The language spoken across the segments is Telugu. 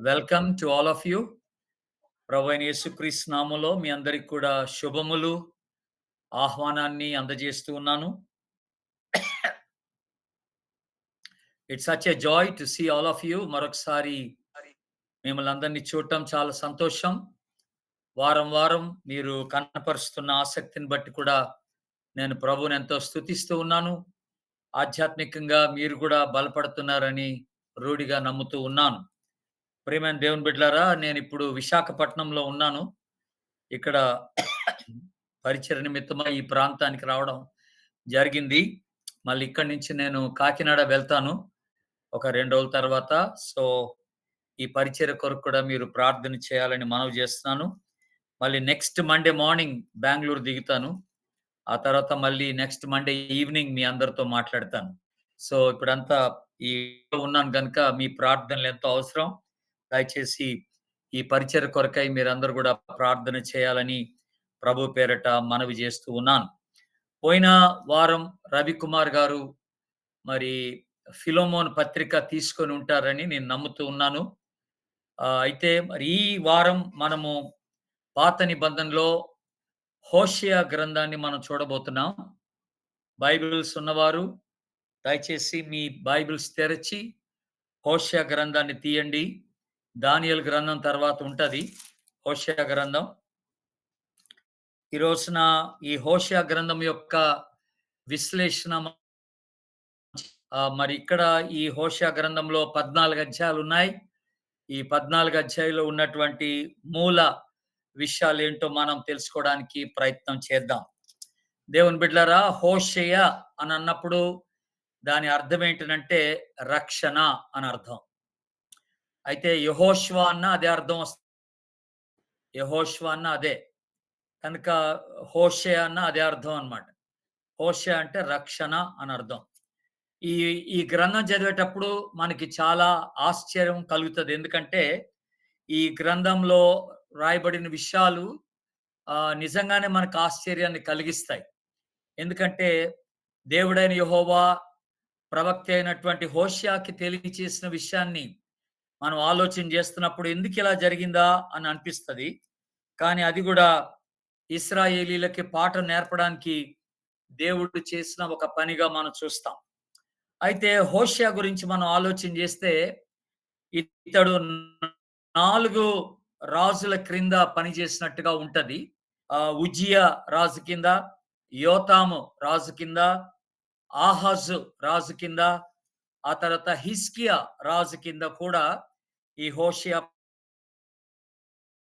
Welcome to all of you. ప్రభువైన యేసుక్రీస్తు నామములో మీ అందరికి కూడా శుభములు, ఆహ్వానాన్ని అందజేస్తూ ఉన్నాను. It's such a joy to see all of you. మరొకసారి మిమ్మల్ని అందరినీ చూడటం చాలా సంతోషం. వారం వారం మీరు కనపరుస్తున్న ఆసక్తిని బట్టి కూడా నేను ప్రభువుని ఎంతో స్తుతిస్తూ ఉన్నాను. ఆధ్యాత్మికంగా మీరు కూడా బలపడుతున్నారని రూఢిగా నమ్ముతూ ఉన్నాను. ప్రియమైన దేవుని బిడ్డలారా, నేనిప్పుడు విశాఖపట్నంలో ఉన్నాను. ఇక్కడ పరిచయ నిమిత్తమై ఈ ప్రాంతానికి రావడం జరిగింది. మళ్ళీ ఇక్కడి నుంచి నేను కాకినాడ వెళ్తాను ఒక 2 రోజుల తర్వాత. సో, ఈ పరిచర్య కొరకు కూడా మీరు ప్రార్థన చేయాలని మనవి చేస్తున్నాను. మళ్ళీ నెక్స్ట్ మండే మార్నింగ్ బెంగుళూరు దిగుతాను. ఆ తర్వాత మళ్ళీ నెక్స్ట్ మండే ఈవినింగ్ మీ అందరితో మాట్లాడతాను. సో, ఇప్పుడంతా ఈ ఉన్నాను గనుక మీ ప్రార్థనలు ఎంతో అవసరం. దయచేసి ఈ పరిచర్య కొరకై మీరందరూ కూడా ప్రార్థన చేయాలని ప్రభు పేరట మనవి చేస్తూ ఉన్నాను. పోయిన వారం రవికుమార్ గారు మరి ఫిలోమోన్ పత్రిక తీసుకొని ఉంటారని నేను నమ్ముతూ ఉన్నాను. అయితే మరి ఈ వారం మనము పాత నిబంధనలో హోషేయ గ్రంథాన్ని మనం చూడబోతున్నాం. బైబిల్స్ ఉన్నవారు దయచేసి మీ బైబిల్స్ తెరచి హోషేయ గ్రంథాన్ని తీయండి. దానియేలు గ్రంథం తర్వాత ఉంటది హోషేయ గ్రంథం. ఈ రోజున ఈ హోషేయ గ్రంథం యొక్క విశ్లేషణ మరి ఇక్కడ ఈ హోషేయ గ్రంథంలో 14 అధ్యాయాలున్నాయి. ఈ 14 అధ్యాయంలో ఉన్నటువంటి మూల విషయాలేంటో మనం తెలుసుకోవడానికి ప్రయత్నం చేద్దాం. దేవుని బిడ్డలారా, హోషేయ అని అన్నప్పుడు దాని అర్థం ఏంటంటే రక్షణ అని అర్థం. అయితే యెహోషువ అన్న అదే అర్థం వస్తుంది. యెహోషువ అన్న అదే. కనుక హోషేయ అన్న అదే అర్థం అన్నమాట. హోషేయ అంటే రక్షణ అని అర్థం. ఈ ఈ గ్రంథం చదివేటప్పుడు మనకి చాలా ఆశ్చర్యం కలుగుతది. ఎందుకంటే ఈ గ్రంథంలో రాయబడిన విషయాలు నిజంగానే మనకు ఆశ్చర్యాన్ని కలిగిస్తాయి. ఎందుకంటే దేవుడైన యెహోవా ప్రవక్త అయినటువంటి హోషేయకి తెలియచేసిన విషయాన్ని మనం ఆలోచన చేస్తున్నప్పుడు ఎందుకిలా జరిగిందా అని అనిపిస్తది. కానీ అది కూడా ఇశ్రాయేలీలకి పాఠం నేర్పడానికి దేవుడు చేసిన ఒక పనిగా మనం చూస్తాం. అయితే హోషేయ గురించి మనం ఆలోచన చేస్తే ఇతడు 4 రాజుల క్రింద పనిచేసినట్టుగా ఉంటది. ఉజ్జియా రాజు కింద, యోతాము రాజు కింద, ఆహాజు రాజు కింద, ఆ తర్వాత హిజ్కియా రాజు కింద కూడా ఈ హోషేయ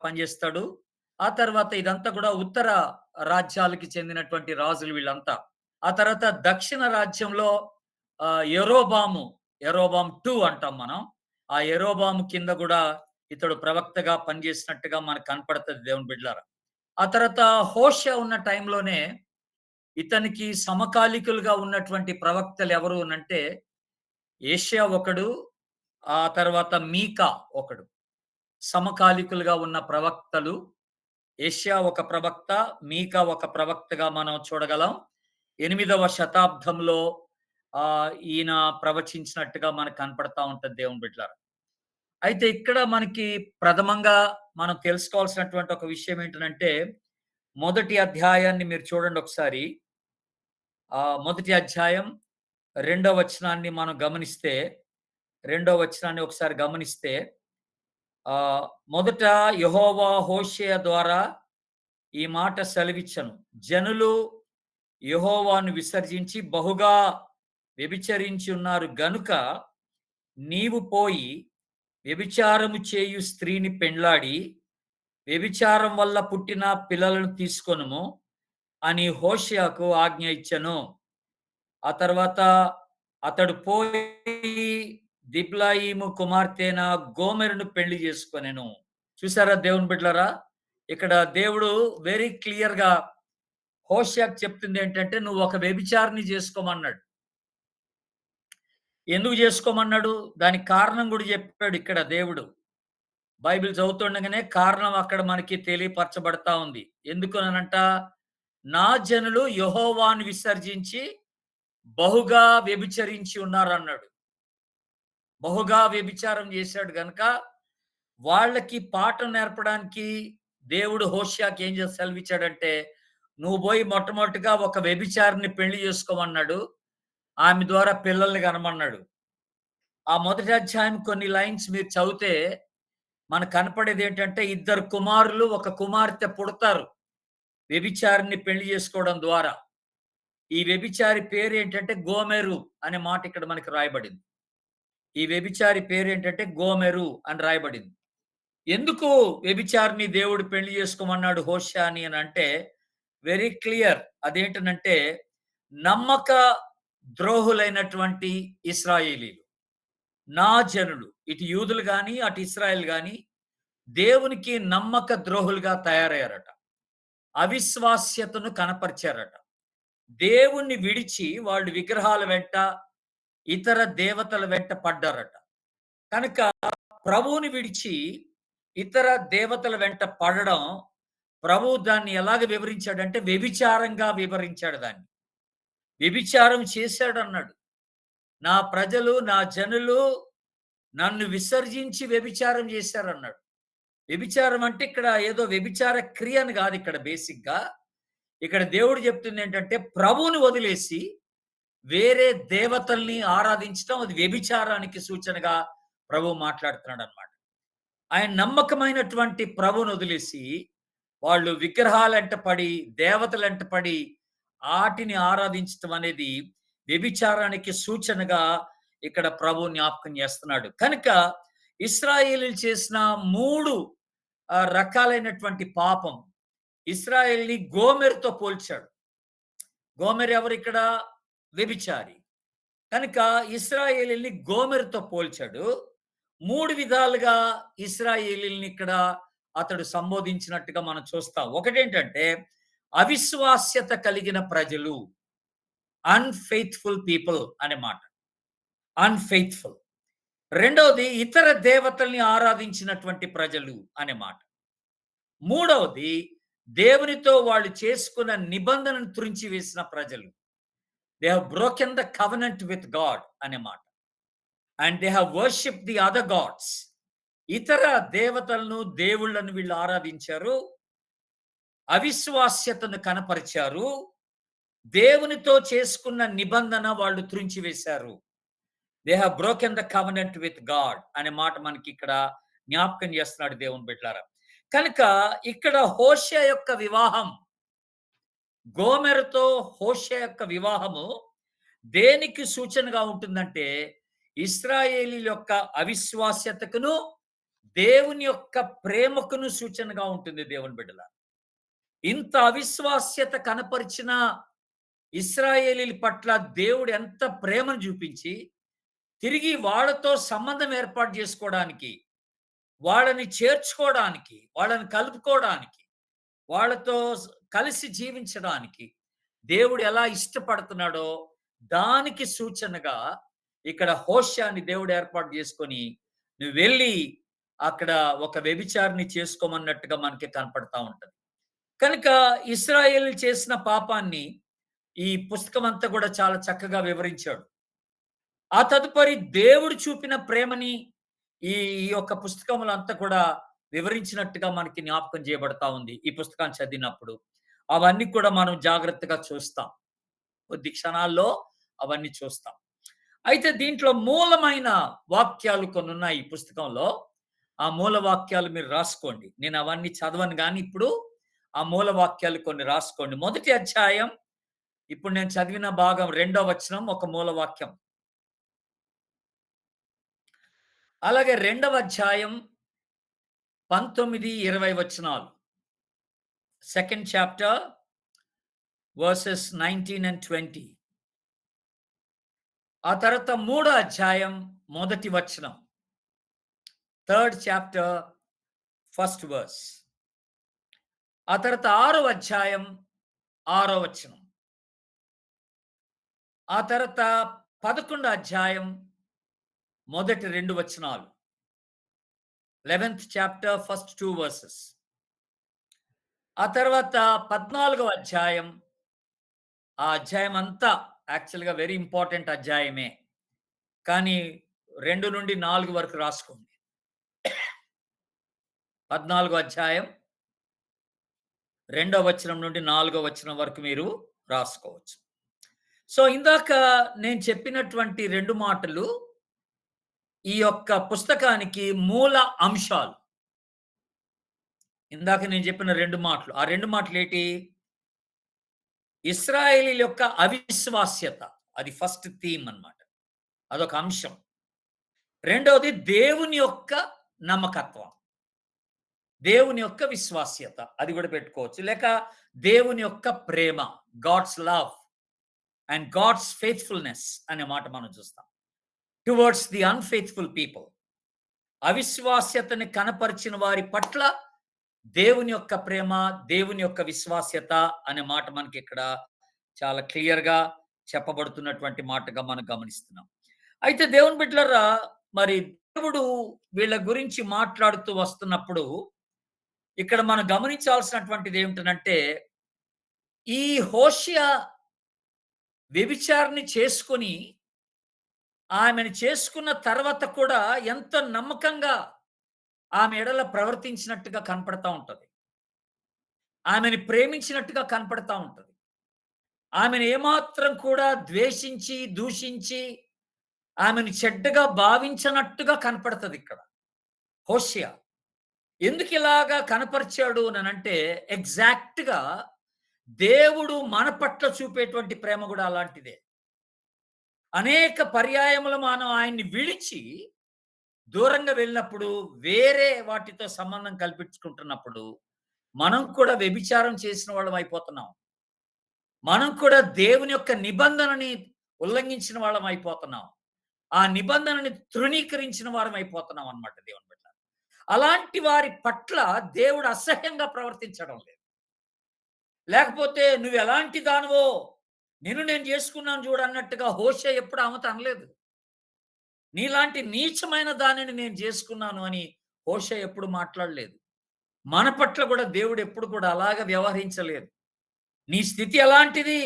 పనిచేస్తాడు. ఆ తర్వాత ఇదంతా కూడా ఉత్తర రాజ్యాలకి చెందినటువంటి రాజులు వీళ్ళంతా. ఆ తర్వాత దక్షిణ రాజ్యంలో యరొబాము 2 అంటాం మనం. ఆ యరొబాము కింద కూడా ఇతడు ప్రవక్తగా పనిచేసినట్టుగా మనకు కనపడుతది దేవుని బిడ్డలారా. ఆ తర్వాత హోషేయ ఉన్న టైంలోనే ఇతనికి సమకాలీకులుగా ఉన్నటువంటి ప్రవక్తలు ఎవరు అనంటే యెషయా ఒకడు, ఆ తర్వాత మీకా ఒకడు. సమకాలీకులుగా ఉన్న ప్రవక్తలు యెషయా ఒక ప్రవక్త, మీకా ఒక ప్రవక్తగా మనం చూడగలం. 8వ శతాబ్దంలో ఈయన ప్రవచించినట్టుగా మనకు కనపడతా ఉంటది దేవుని బిడ్డలారా. అయితే ఇక్కడ మనకి ప్రథమంగా మనం తెలుసుకోవాల్సినటువంటి ఒక విషయం ఏంటంటే, మొదటి అధ్యాయాన్ని మీరు చూడండి ఒకసారి. మొదటి అధ్యాయం 2వ వచనాన్ని మనం గమనిస్తే, 2వ వచనాన్ని ఒకసారి గమనిస్తే, మొదట యెహోవా హోషేయ ద్వారా ఈ మాట సెలవిచ్చెను. జనులు యెహోవాను విసర్జించి బహుగా వ్యభిచరించి ఉన్నారు గనుక నీవు పోయి వ్యభిచారము చేయు స్త్రీని పెండ్లాడి వ్యభిచారం వల్ల పుట్టిన పిల్లలను తీసుకొనుము అని హోషేయకు ఆజ్ఞ ఇచ్చెను. ఆ తర్వాత అతడు పోయి దిబ్లాయిము కుమార్తెన గోమెరును పెళ్లి చేసుకొనెను. చూసారా దేవుని బిడ్డలారా? ఇక్కడ దేవుడు వెరీ క్లియర్‌గా హోషేయకు చెప్తుంది ఏంటంటే, నువ్వు ఒక వ్యభిచారిని చేసుకోమన్నాడు. ఎందుకు చేసుకోమన్నాడు? దానికి కారణం కూడా చెప్పాడు ఇక్కడ దేవుడు. బైబిల్ చదువుతుండగానే కారణం అక్కడ మనకి తెలియపరచబడతా ఉంది. ఎందుకనంట, నా జనులు యెహోవాను విసర్జించి బహుగా వ్యభిచరించి ఉన్నారన్నాడు. బహుగా వ్యభిచారం చేశాడు గనుక వాళ్ళకి పాఠం నేర్పడానికి దేవుడు హోషేయకి ఏం చేసి సెలవిచ్చాడంటే, "నువ్వు బోయి మొట్టమొదటిగా ఒక వ్యభిచారిని పెళ్లి చేసుకోమన్నాడు. ఆమె ద్వారా పిల్లల్ని కనమన్నాడు." ఆ మొదటి అధ్యాయం కొన్ని లైన్స్ మీరు చదివితే మనకు కనపడేదేంటంటే, ఇద్దరు కుమారులు, ఒక కుమార్తె పుడతారు. వ్యభిచారిని పెళ్లి చేసుకోవడం ద్వారా. ఈ వ్యభిచారి పేరేంటంటే గోమెరు అనే మాట ఇక్కడ మనకి రాయబడింది. ఈ వ్యభిచారి పేరేంటంటే గోమెరు అని రాయబడింది. ఎందుకు వ్యభిచారిని దేవుడు పెళ్లి చేసుకోమన్నాడు హోషేయని అనంటే వెరీ క్లియర్. అదేంటనంటే నమ్మక ద్రోహులైనటువంటి ఇశ్రాయేలీలు. నా జనులు. ఇటు యూదులు గాని, అటు ఇశ్రాయేల్ గాని దేవునికి నమ్మక ద్రోహులుగా తయారయ్యారట. అవిశ్వాస్యతను కనపరిచారట. దేవుణ్ణి విడిచి వాళ్ళు విగ్రహాల వెంట, ఇతర దేవతల వెంట పడ్డారట. కనుక ప్రభువుని విడిచి ఇతర దేవతల వెంట పడడం ప్రభువు దాన్ని ఎలాగ వివరించాడంటే వ్యభిచారంగా వివరించాడు దాన్ని. వ్యభిచారం చేశాడన్నాడు. నా ప్రజలు, నా జనులు నన్ను విసర్జించి వ్యభిచారం చేశారన్నాడు. వ్యభిచారం అంటే ఇక్కడ ఏదో వ్యభిచార క్రియ అని గాదు ఇక్కడ బేసిక్‌గా. ఇక్కడ దేవుడు చెప్తుందేంటంటే ప్రభువుని వదిలేసి వేరే దేవతల్ని ఆరాధించటం అది వ్యభిచారానికి సూచనగా ప్రభువు మాట్లాడుతున్నాడన్నమాట. ఆయన నమ్మకమైనటువంటి ప్రభువుని వదిలేసి వాళ్ళు విగ్రహాలెంట పడి, దేవతలెంట పడి ఆటిని ఆరాధించటం అనేది వ్యభిచారానికి సూచనగా ఇక్కడ ప్రభువు జ్ఞాపకం చేస్తున్నాడు. కనుక ఇశ్రాయేలీయులు చేసిన 3 రకాలైనటువంటి పాపం. ఇశ్రాయేల్‌ని గోమెరుతో పోల్చాడు. గోమెరు ఎవరిక్కడ? వ్యభిచారి. కనుక ఇశ్రాయేలీయుల్ని గోమెరుతో పోల్చాడు. 3 విధాలుగా ఇశ్రాయేలీయుల్ని ఇక్కడ అతడు సంబోధించినట్టుగా మనం చూస్తాం. ఒకటేంటంటే అవిశ్వాస్యత కలిగిన ప్రజలు. అన్‌ఫెయిత్‌ఫుల్ పీపుల్ అనే మాట. అన్‌ఫెయిత్‌ఫుల్. రెండవది ఇతర దేవతల్ని ఆరాధించినటువంటి ప్రజలు అనే మాట. మూడవది దేవునితో వాళ్ళు చేసుకున్న నిబంధనను తురించి వేసిన ప్రజలు. They have broken the covenant with God అనే మాట. And they have worshipped the other gods. ఇతర దేవతలను, దేవుళ్ళను వీళ్ళు ఆరాధించారు. అవిశ్వాస్యతను కనపరిచారు. దేవునితో చేసుకున్న నిబంధన వాళ్ళు త్రుంచి వేశారు. They have broken the covenant with God అనే మాట మనకి ఇక్కడ జ్ఞాపకం చేస్తున్నాడు దేవుని బిడ్డలారా. కనుక ఇక్కడ హోషేయ యొక్క వివాహం, గోమెరుతో హోషేయ యొక్క వివాహము దేనికి సూచనగా ఉంటుందంటే ఇశ్రాయేలీయుల యొక్క అవిశ్వాస్యతకును, దేవుని యొక్క ప్రేమకును సూచనగా ఉంటుంది దేవుని బిడ్డలారా. ఇంత అవిశ్వాస్యత కనపరిచిన ఇశ్రాయేలీయుల పట్ల దేవుడు ఎంత ప్రేమను చూపించి తిరిగి వాళ్ళతో సంబంధం ఏర్పాటు చేసుకోవడానికి, వాళ్ళని చేర్చుకోవడానికి, వాళ్ళని కలుపుకోవడానికి, వాళ్ళతో కలిసి జీవించడానికి దేవుడు ఎలా ఇష్టపడుతున్నాడో దానికి సూచనగా ఇక్కడ హోషేయని దేవుడు ఏర్పాటు చేసుకొని నువ్వు వెళ్ళి అక్కడ ఒక వ్యభిచారిని చేసుకోమన్నట్టుగా మనకి కనపడతా ఉంటది. కనుక ఇశ్రాయేలీయులు చేసిన పాపాన్ని ఈ పుస్తకం అంతా కూడా చాలా చక్కగా వివరించాడు. ఆ తదుపరి దేవుడు చూపిన ప్రేమని ఈ ఈ యొక్క పుస్తకములో అంతా కూడా వివరించినట్టుగా మనకి జ్ఞాపకం చేయబడతా ఉంది. ఈ పుస్తకాన్ని చదివినప్పుడు. అవన్నీ కూడా మనం జాగ్రత్తగా చూస్తాం. కొద్ది క్షణాల్లో అవన్నీ చూస్తాం. అయితే దీంట్లో మూలమైన వాక్యాలు కొన్నున్నాయి ఈ పుస్తకంలో. ఆ మూల వాక్యాలు మీరు రాసుకోండి. నేను అవన్నీ చదవను గానీ ఇప్పుడు ఆ మూల వాక్యాలు కొన్ని రాసుకోండి. మొదటి అధ్యాయం ఇప్పుడు నేను చదివిన భాగం 2వ వచనం ఒక మూల వాక్యం. అలాగే 2వ అధ్యాయం 19, 20 వచనాలు. Second chapter verses 19 and 20. ఆ తర్వాత 3వ అధ్యాయం మొదటి వచనం. Third chapter first verse. ఆ తర్వాత 6వ అధ్యాయం 6వ వచనం. ఆ తర్వాత 11వ అధ్యాయం మొదటి 2 వచనాలు. 11th chapter first 2 versus. ఆ తర్వాత 14వ అధ్యాయం. ఆ అధ్యాయం అంతా యాక్చువల్‌గా వెరీ ఇంపార్టెంట్ అధ్యాయమే. కానీ 2 నుండి 4 వరకు రాసుకోండి. 14 అధ్యాయం 2 వచనం నుండి 4 వచనం వరకు మీరు రాసుకోవచ్చు. సో, ఇందాక నేను చెప్పినటువంటి 2 మాటలు ఈ యొక్క పుస్తకానికి మూల అంశాలు. ఇందాక నేను చెప్పిన 2 మాటలు. ఆ 2 మాటలేటి? ఇశ్రాయేలీయుల యొక్క అవిశ్వాస్యత. అది ఫస్ట్ థీమ్ అన్నమాట. అదొక అంశం. రెండోది దేవుని యొక్క నమ్మకత్వం. దేవుని యొక్క విశ్వాస్యత. అది కూడా పెట్టుకోవచ్చు. లేక దేవుని యొక్క ప్రేమ. God's love and God's faithfulness అనే మాట మనం చూస్తాం. Towards the unfaithful people. అవిశ్వాస్యతని కనపరిచిన వారి పట్ల దేవుని యొక్క ప్రేమ, దేవుని యొక్క విశ్వాస్యత అనే మాట మనకిక్కడ చాలా క్లియర్‌గా చెప్పబడుతున్నటువంటి మాటగా మనం గమనిస్తున్నాం. అయితే దేవుని బిడ్డలారా, మరి దేవుడు వీళ్ళ గురించి మాట్లాడుతూ వస్తున్నప్పుడు ఇక్కడ మనం గమనించాల్సినటువంటిది ఏమిటనంటే, ఈ హోషేయ వ్యభిచారిణి చేసుకొని, ఆమెను చేసుకున్న తర్వాత కూడా ఎంతో నమ్మకంగా ఆమె ఎడల ప్రవర్తించినట్టుగా కనపడతా ఉంటది. ఆమెని ప్రేమించినట్టుగా కనపడతా ఉంటది. ఆమెను ఏమాత్రం కూడా ద్వేషించి, దూషించి, ఆమెను చెడ్డగా భావించనట్టుగా కనపడతదిక్కడ హోషేయ. ఎందుకిలాగా కనపరిచాడు అనంటే, ఎగ్జాక్ట్‌గా దేవుడు మన పట్ల చూపేటువంటి ప్రేమ గూడా అలాంటిదే. అనేక పర్యాయములు మనం ఆయన్ని విడిచి దూరంగా వెళ్ళినప్పుడు, వేరే వాటితో సంబంధం కల్పించుకుంటున్నప్పుడు, మనం కూడా వ్యభిచారం చేసిన వాళ్ళం అయిపోతున్నాం. మనం కూడా దేవుని యొక్క నిబంధనని ఉల్లంఘించిన వాళ్ళం అయిపోతున్నాం. ఆ నిబంధనని తృణీకరించిన వారం అయిపోతున్నాం అన్నమాట దేవుని బిడ్డ. అలాంటి వారి పట్ల దేవుడు అసహ్యంగా ప్రవర్తించడం లేదు. లేకపోతే నువ్వెలాంటి దానివో, నిన్ను నేను చేసుకున్నాను చూడు అన్నట్టుగా హోషేయ ఎప్పుడు ఆమెతో అనలేదు. నీలాంటి నీచమైన దానిని నేను చేసుకున్నాను అని హోషేయ ఎప్పుడు మాట్లాడలేదు. మన పట్ల కూడా దేవుడు ఎప్పుడు కూడా అలాగా వ్యవహరించలేదు. నీ స్థితి ఎలాంటిది?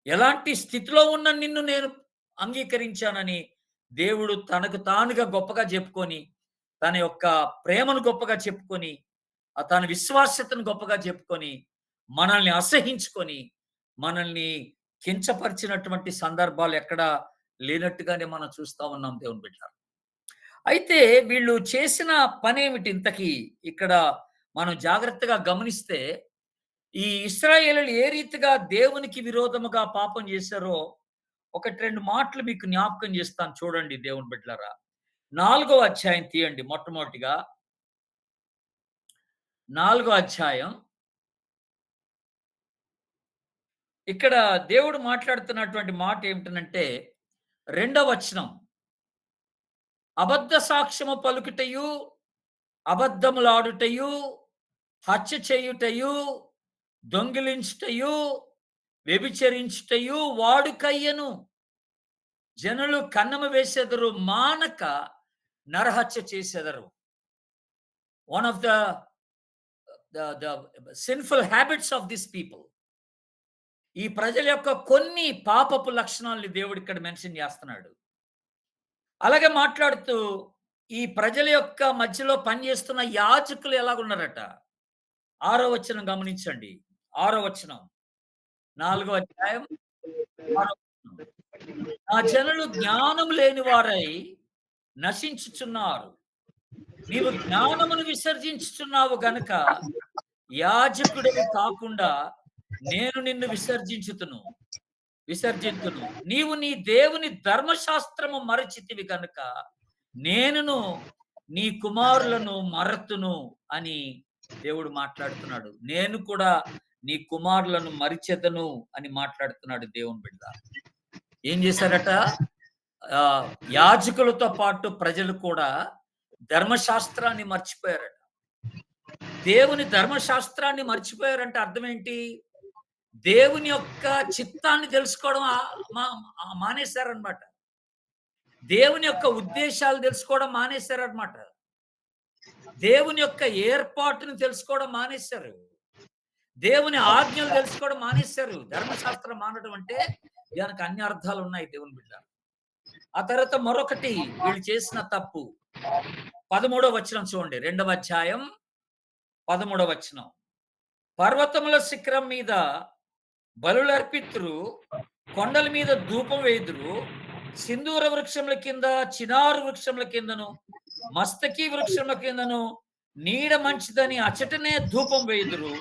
ఎలాంటి స్థితిలో ఉన్న నిన్ను నేను అంగీకరించానని దేవుడు తనకు తానుగా గొప్పగా చెప్పుకొని, తన యొక్క ప్రేమను గొప్పగా చెప్పుకొని, తన విశ్వాస్యతను గొప్పగా చెప్పుకొని, మనల్ని అసహించుకొని, మనల్ని కించపరిచినటువంటి సందర్భాలు ఎక్కడా లేనట్టుగానే మనం చూస్తా ఉన్నాం దేవుని బిడ్డలారా. అయితే వీళ్ళు చేసిన పనేమిటి ఇంతకీ? ఇక్కడ మనం జాగ్రత్తగా గమనిస్తే, ఈ ఇశ్రాయేలీయులు ఏ రీతిగా దేవునికి విరోధముగా పాపం చేశారో, 1, 2 మాటలు మీకు జ్ఞాపకం చేస్తాను చూడండి దేవుని బిడ్డలారా. 4 అధ్యాయం తీయండి మొట్టమొదటిగా. 4 అధ్యాయం. ఇక్కడ దేవుడు మాట్లాడుతున్నటువంటి మాట ఏమిటనంటే, 2వ వచనం. అబద్ధ సాక్ష్యము పలుకుటయు, అబద్ధములాడుటయు, హత్య చేయుటయు, దొంగిలించుటయు, వ్యభిచరించుటయు వాడుకయ్యను. జనులు కన్నము వేసెదరు, మానక నరహత్య చేసెదరు. One of the sinful habits of this people. ఈ ప్రజల యొక్క కొన్ని పాపపు లక్షణాలని దేవుడు ఇక్కడ మెన్షన్ చేస్తున్నాడు. అలాగే మాట్లాడుతూ ఈ ప్రజల యొక్క మధ్యలో పనిచేస్తున్న యాజకులు ఎలాగున్నారట? 6వ వచనం గమనించండి. 6వ వచనం. 4వ అధ్యాయం 6వ వచనం. నా జనులు జ్ఞానం లేని వారై నశించుచున్నారు. నీవు జ్ఞానమును విసర్జించుచున్నావు గనుక యాజకుడివి కాకుండా నేను నిన్ను విసర్జింతును. నీవు నీ దేవుని ధర్మశాస్త్రము మరచితివి గనుక నేనును నీ కుమారులను మరతును అని దేవుడు మాట్లాడుతున్నాడు. నేను కూడా నీ కుమారులను మరిచెదను అని మాట్లాడుతున్నాడు దేవుని బిడ్డ. ఏం చేశారట? యాజకులతో పాటు ప్రజలు కూడా ధర్మశాస్త్రాన్ని మర్చిపోయారట. దేవుని ధర్మశాస్త్రాన్ని మర్చిపోయారంటే అర్థం ఏంటి? దేవుని యొక్క చిత్తాన్ని తెలుసుకోవడం మానేశారన్నమాట. దేవుని యొక్క ఉద్దేశాలు తెలుసుకోవడం మానేశారన్నమాట. దేవుని యొక్క ఏర్పాటును తెలుసుకోవడం మానేశారు. దేవుని ఆజ్ఞలు తెలుసుకోవడం మానేశారు. ధర్మశాస్త్రం మానడం అంటే దానికి అన్ని అర్థాలు ఉన్నాయి దేవుని బిడ్డ. ఆ తర్వాత మరొకటి వీళ్ళు చేసిన తప్పు. 13వ వచనం చూడండి. 2వ అధ్యాయం 13వ వచనం. పర్వతముల శిఖరం మీద బలులర్పిత్తురు, కొండల మీద ధూపం వేయుదురు, సింధూర వృక్షముల కింద, చినారు వృక్షముల కిందను, మస్తకి వృక్షముల కిందను నీడ మంచిదని అచటనే ధూపం వేయుదురు.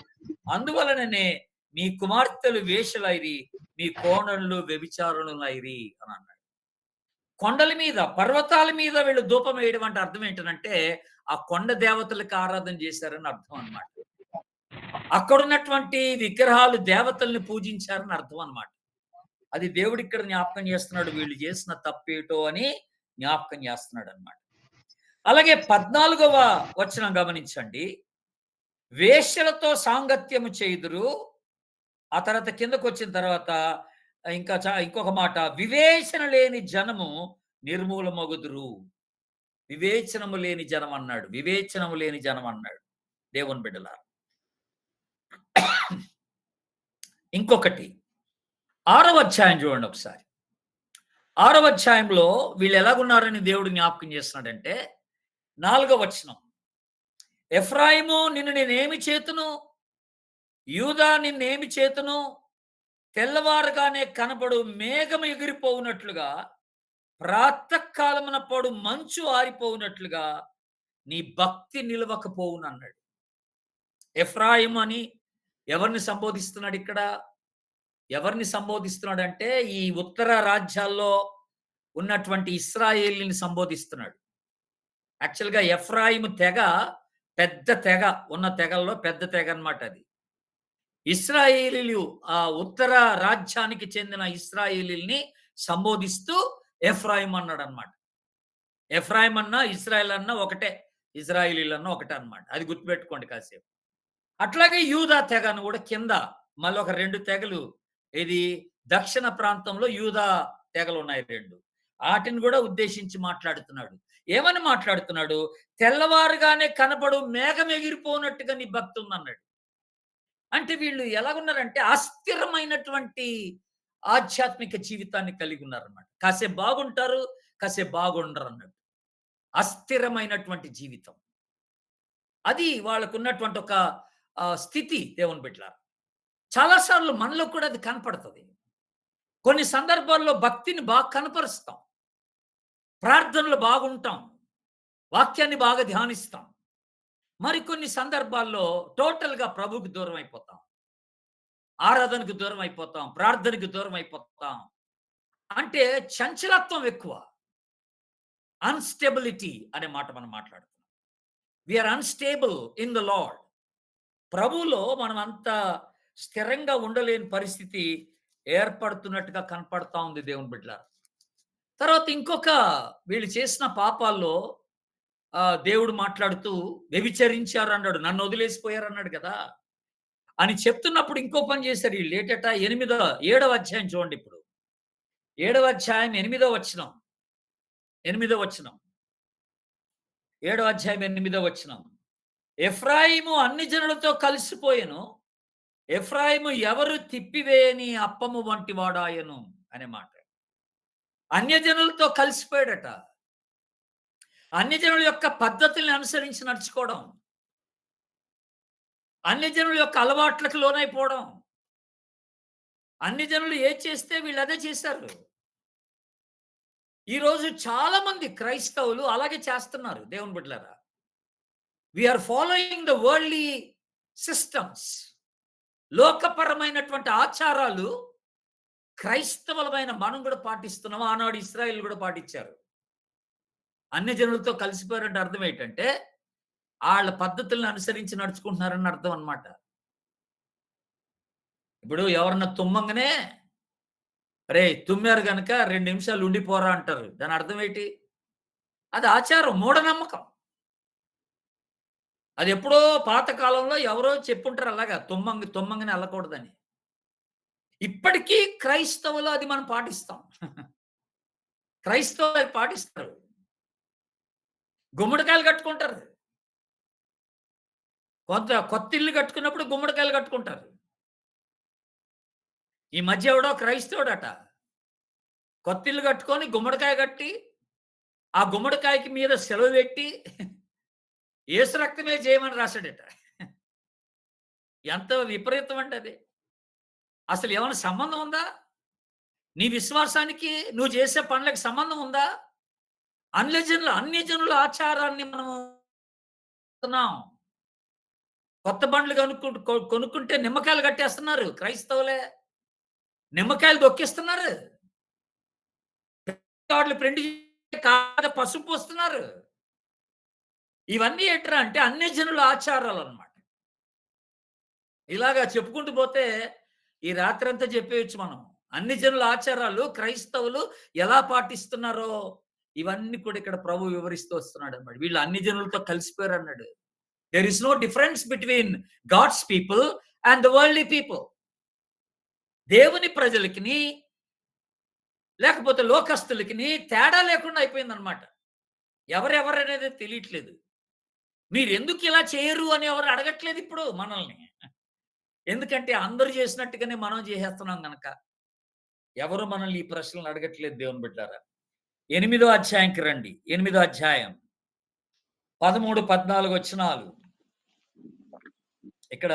అందువలననే మీ కుమార్తెలు వేశ్యలైరి, మీ కోడళ్ళు వ్యభిచారులైరి అని అన్నాడు. కొండల మీద, పర్వతాల మీద వీళ్ళు ధూపం వేయడం అంటే అర్థం ఏంటనంటే, ఆ కొండ దేవతలకు ఆరాధన చేశారని అర్థం అన్నమాట. అక్కడున్నటువంటి విగ్రహాలు దేవతల్ని పూజించారని అర్థం అన్నమాట. అది దేవుడు ఇక్కడ జ్ఞాపకం చేస్తున్నాడు. వీళ్ళు చేసిన తప్పేటో అని జ్ఞాపకం చేస్తున్నాడన్నమాట. అలాగే 14వ వచనం గమనించండి. వేశ్యలతో సాంగత్యము చేయుదురు. ఆ తర్వాత కిందకొచ్చిన తర్వాత ఇంకొక మాట, వివేచన లేని జనము నిర్మూలమగుదురు. వివేచనము లేని జనం అన్నాడు. వివేచనము లేని జనం అన్నాడు. దేవుని బిడ్డలారా. ఇంకొకటి 6వ అధ్యాయం చూడండి ఒకసారి. 6వ అధ్యాయంలో వీళ్ళు ఎలాగున్నారని దేవుడు జ్ఞాపకం చేస్తున్నాడంటే 4వ వచనం. ఎఫ్రాయిము నిన్ను నేనేమి చేతును, యూదా నిన్నేమి చేతును, తెల్లవారుగానే కనపడు మేఘం ఎగిరిపోవునట్లుగా, ప్రాతకాలమున పడు మంచు ఆరిపోవునట్లుగా నీ భక్తి నిలవకపోవును అన్నాడు. ఎఫ్రాయిము అని ఎవరిని సంబోధిస్తున్నాడు ఇక్కడ? ఎవరిని సంబోధిస్తున్నాడంటే ఈ ఉత్తర రాజ్యాల్లో ఉన్నటువంటి ఇశ్రాయేలుని సంబోధిస్తున్నాడు. యాక్చువల్‌గా ఎఫ్రాయిము తెగ పెద్ద తెగ, ఉన్న తెగల్లో పెద్ద తెగ అన్నమాట అది. ఇశ్రాయేలీయులు ఆ ఉత్తర రాజ్యానికి చెందిన ఇశ్రాయేలీయుల్ని సంబోధిస్తూ ఎఫ్రాయిం అన్నాడన్నమాట. ఎఫ్రాయిం అన్నా, ఇశ్రాయేల్ అన్నా ఒకటే. ఇశ్రాయేలీయులన్నా ఒకటే అన్నమాట. అది గుర్తుపెట్టుకోండి కాసేపు. అట్లాగే యూదా తెగను కూడా కింద మళ్ళొక 2 తెగలు, ఇది దక్షిణ ప్రాంతంలో యూదా తెగలున్నాయి 2. ఆటిని కూడా ఉద్దేశించి మాట్లాడుతున్నాడు. ఏమని మాట్లాడుతున్నాడు? తెల్లవారుగానే కనపడు మేఘం ఎగిరిపోనట్టుగా నీ భక్తి ఉందన్నాడు. అంటే వీళ్ళు ఎలాగున్నారంటే అస్థిరమైనటువంటి ఆధ్యాత్మిక జీవితాన్ని కలిగి ఉన్నారన్నమాట. కాసేపు బాగుంటారు, కాసేపు బాగుండరు అన్నట్టు. అస్థిరమైనటువంటి జీవితం. అది వాళ్ళకున్నటువంటి ఒక స్థితి దేవుని బిడ్డలారా. చాలా సార్లు మనలో కూడా అది కనపడుతది. కొన్ని సందర్భాల్లో భక్తిని బాగా కనపరుస్తాం. ప్రార్థనలు బాగుంటాం. వాక్యాన్ని బాగా ధ్యానిస్తాం. మరికొన్ని సందర్భాల్లో టోటల్‌గా ప్రభువుకి దూరం అయిపోతాం. ఆరాధనకు దూరం అయిపోతాం. ప్రార్థనకు దూరం అయిపోతాం. అంటే చంచలత్వం ఎక్కువ. అన్‌స్టెబిలిటీ అనే మాట మనం మాట్లాడుతున్నాం. We are unstable in the Lord. ప్రభువులో మనం అంత స్థిరంగా ఉండలేని పరిస్థితి ఏర్పడుతున్నట్టుగా కనపడతా ఉంది దేవుని బిడ్డలారా. తర్వాత ఇంకొక వీళ్ళు చేసిన పాపాల్లో దేవుడు మాట్లాడుతూ వ్యభిచరించారన్నాడు. నన్ను వదిలేసిపోయారన్నాడు కదా! అని చెప్తున్నప్పుడు ఇంకో పని చేశారు ఈళ్ళు. ఏటట 7వ అధ్యాయం చూడండి ఇప్పుడు. 7వ అధ్యాయం 8వ వచనం. 8వ వచనం. 7వ అధ్యాయం 8వ వచనం. ఎఫ్రాయిము అన్ని జనులతో కలిసిపోయెను. ఎఫ్రాయిము ఎవరు తిప్పివేయని అప్పము వంటి వాడాయెను అనే మాట. అన్యజనులతో కలిసిపోయాడట. అన్యజనుల యొక్క పద్ధతుల్ని అనుసరించి నడుచుకోవడం. అన్యజనుల యొక్క అలవాట్లకు లోనైపోవడం. అన్యజనులు ఏది చేస్తే వీళ్ళు అదే చేశారు. ఈరోజు చాలా మంది క్రైస్తవులు అలాగే చేస్తున్నారు దేవుని బిడ్డలారా. We are following the worldly systems. లోకపరమైనటువంటి ఆచారాలు క్రైస్తవులమైన మనం కూడా పాటిస్తున్నాం. ఆనాడు ఇశ్రాయేలు కూడా పాటించారు. అన్యజనులతో కలిసిపోయారంటే అర్థం ఏంటంటే ఆళ్ళ పద్ధతులను అనుసరించి నడుచుకుంటున్నారని అర్థం అన్నమాట. ఇప్పుడు ఎవరన్నా తుమ్మంగానే, "అరేయ్! తుమ్మారు గనక 2 నిమిషాలు ఉండిపోరా" అంటారు. దాని అర్థం ఏంటి? అది ఆచారం, మూఢనమ్మకం. అది ఎప్పుడో పాత కాలంలో ఎవరో చెప్పుంటారు అలాగా తుమ్మంగానే ఎళ్ళకూడదని. ఇప్పటికీ క్రైస్తవులు అది మనం పాటిస్తాం. క్రైస్తవులు అది పాటిస్తారు. గుమ్మడికాయలు కట్టుకుంటారు. కొత్త ఇల్లు కట్టుకున్నప్పుడు గుమ్మడికాయలు కట్టుకుంటారు. ఈ మధ్య ఎవడో క్రైస్తవుడట. కొత్త ఇల్లు కట్టుకొని గుమ్మడికాయ కట్టి, ఆ గుమ్మడికాయకి మీద సెలవు పెట్టి యేసు రక్తమే జయమని రాసాడట. ఎంత విపరీతం అండి అది. అసలు ఏమైనా సంబంధం ఉందా? నీ విశ్వాసానికి నువ్వు చేసే పనులకి సంబంధం ఉందా? అన్య జనుల ఆచారాన్ని మనము తున్నాం. కొత్త బండ్లు కొనుక్కుంటే నిమ్మకాయలు కట్టేస్తున్నారు క్రైస్తవులే. నిమ్మకాయలు దొక్కిస్తున్నారు. కార్డులు ప్రింట్ కాడ పసుపు పూస్తున్నారు. ఇవన్నీ ఏంట్రా అంటే అన్యజనుల ఆచారాలన్నమాట. ఇలాగా చెప్పుకుంటూ పోతే ఈ రాత్రంతా చెప్పేయొచ్చు మనం. అన్ని జనుల ఆచారాలు క్రైస్తవులు ఎలా పాటిస్తున్నారో ఇవన్నీ కూడా ఇక్కడ ప్రభు వివరిస్తూ వస్తున్నాడన్నమాట. వీళ్ళు అన్ని జనులతో కలిసిపోయారన్నాడు. There is no difference between God's people and the worldly people. దేవుని ప్రజలకిని లేకపోతే లోకస్తులకిని తేడా లేకుండా అయిపోయిందన్నమాట. ఎవరెవరనేది తెలియట్లేదు. మీరెందుకు ఇలా చేయరు అని ఎవరు అడగట్లేదు ఇప్పుడు మనల్ని. ఎందుకంటే అందరూ చేసినట్టుగానే మనం చేసేస్తున్నాం గనక. ఎవరు మనల్ని ఈ ప్రశ్నలు అడగట్లేదు దేవుని బిడ్డారా. 8వ అధ్యాయంకి రండి. 8వ అధ్యాయం 13, 14 వచనాలు. ఇక్కడ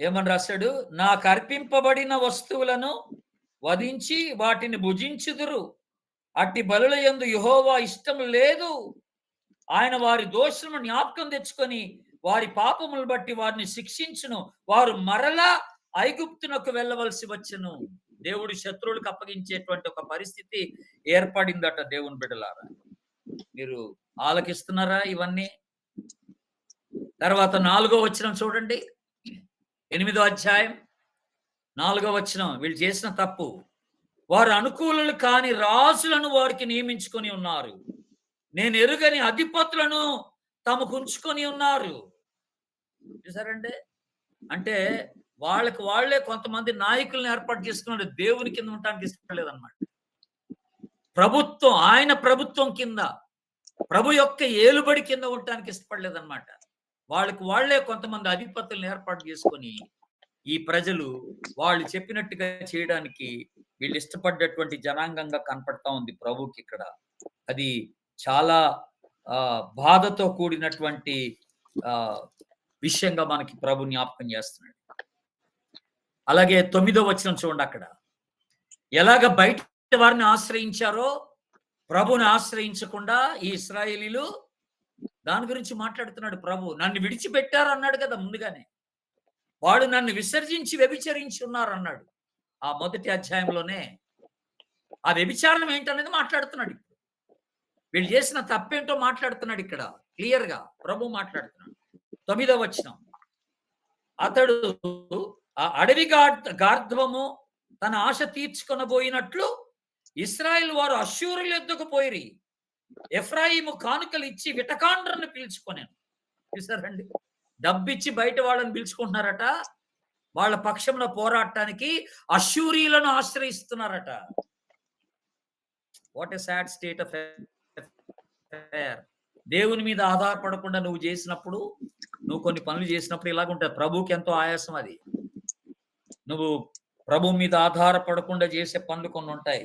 ఏమని రాశాడు? నాకు అర్పింపబడిన వస్తువులను వధించి వాటిని భుజించుదురు. అట్టి బలుల యందు యెహోవా ఇష్టం లేదు. ఆయన వారి దోషులను జ్ఞాపకం తెచ్చుకొని వారి పాపములను బట్టి వారిని శిక్షించును. వారు మరలా ఐగుప్తునకు వెళ్ళవలసి వచ్చును. దేవుడు శత్రువులకు అప్పగించేటువంటి ఒక పరిస్థితి ఏర్పడిందట దేవుని బిడ్డలారా. మీరు ఆలకిస్తున్నారా ఇవన్నీ? తర్వాత 4వ వచనం చూడండి. 8వ అధ్యాయం 4వ వచనం. వీళ్ళు చేసిన తప్పు. వారు అనుకూలులు కాని రాజులను వారికి నియమించుకొని ఉన్నారు. నేను ఎరుగని అధిపతులను తమకు ఉంచుకొని ఉన్నారు. చూసారండి? అంటే వాళ్ళకి వాళ్ళే కొంతమంది నాయకులను ఏర్పాటు చేసుకున్నాడు. దేవుని కింద ఉండటానికి ఇష్టపడలేదన్నమాట. ఆయన ప్రభుత్వం కింద, ప్రభు యొక్క ఏలుబడి కింద ఉండటానికి ఇష్టపడలేదన్నమాట. వాళ్ళకి వాళ్ళే కొంతమంది అధిపతులను ఏర్పాటు చేసుకొని ఈ ప్రజలు వాళ్ళు చెప్పినట్టుగా చేయడానికి వీళ్ళు ఇష్టపడ్డటువంటి జనాంగంగా కనపడతా ఉంది ప్రభుకి ఇక్కడ. అది చాలా బాధతో కూడినటువంటి విషయంగా మనకి ప్రభు జ్ఞాపకం చేస్తున్నాడు. అలాగే 9వ వచనం చూడండి. అక్కడ ఎలాగ బయట వారిని ఆశ్రయించారో ప్రభుని ఆశ్రయించకుండా ఈ ఇశ్రాయేలీలు దాని గురించి మాట్లాడుతున్నాడు ప్రభు. నన్ను విడిచిపెట్టారు అన్నాడు కదా ముందుగానే. వాడు నన్ను విసర్జించి వ్యభిచరించి ఉన్నారు అన్నాడు. ఆ మొదటి అధ్యాయంలోనే ఆ వ్యభిచారం ఏంటనేది మాట్లాడుతున్నాడు. వీళ్ళు చేసిన తప్పేంటో మాట్లాడుతున్నాడు ఇక్కడ క్లియర్‌గా ప్రభు మాట్లాడుతున్నాడు. 9వ వచనం. అతడు ఆ అడవి గార్ధవము తన ఆశ తీర్చుకొనబోయినట్లు ఇశ్రాయేలు వారు అష్షూరుల యొద్దకు పోయిరి. ఎఫ్రాయిము కానుకలు ఇచ్చి విటకాండ్రను పిలుచుకొనెను. చూసారండి? డబ్బిచ్చి బయట వాళ్ళని పిలుచుకుంటున్నారట. వాళ్ళ పక్షంలో పోరాడటానికి అష్షూరీయులను ఆశ్రయిస్తున్నారట. What a sad state of affair. దేవుని మీద ఆధారపడకుండా నువ్వు చేసినప్పుడు, నువ్వు కొన్ని పనులు చేసినప్పుడు ఇలాగుంటది. ప్రభువుకి ఎంతో ఆయాసం అది. నువ్వు ప్రభు మీద ఆధారపడకుండా చేసే పనులు కొన్ని ఉంటాయి.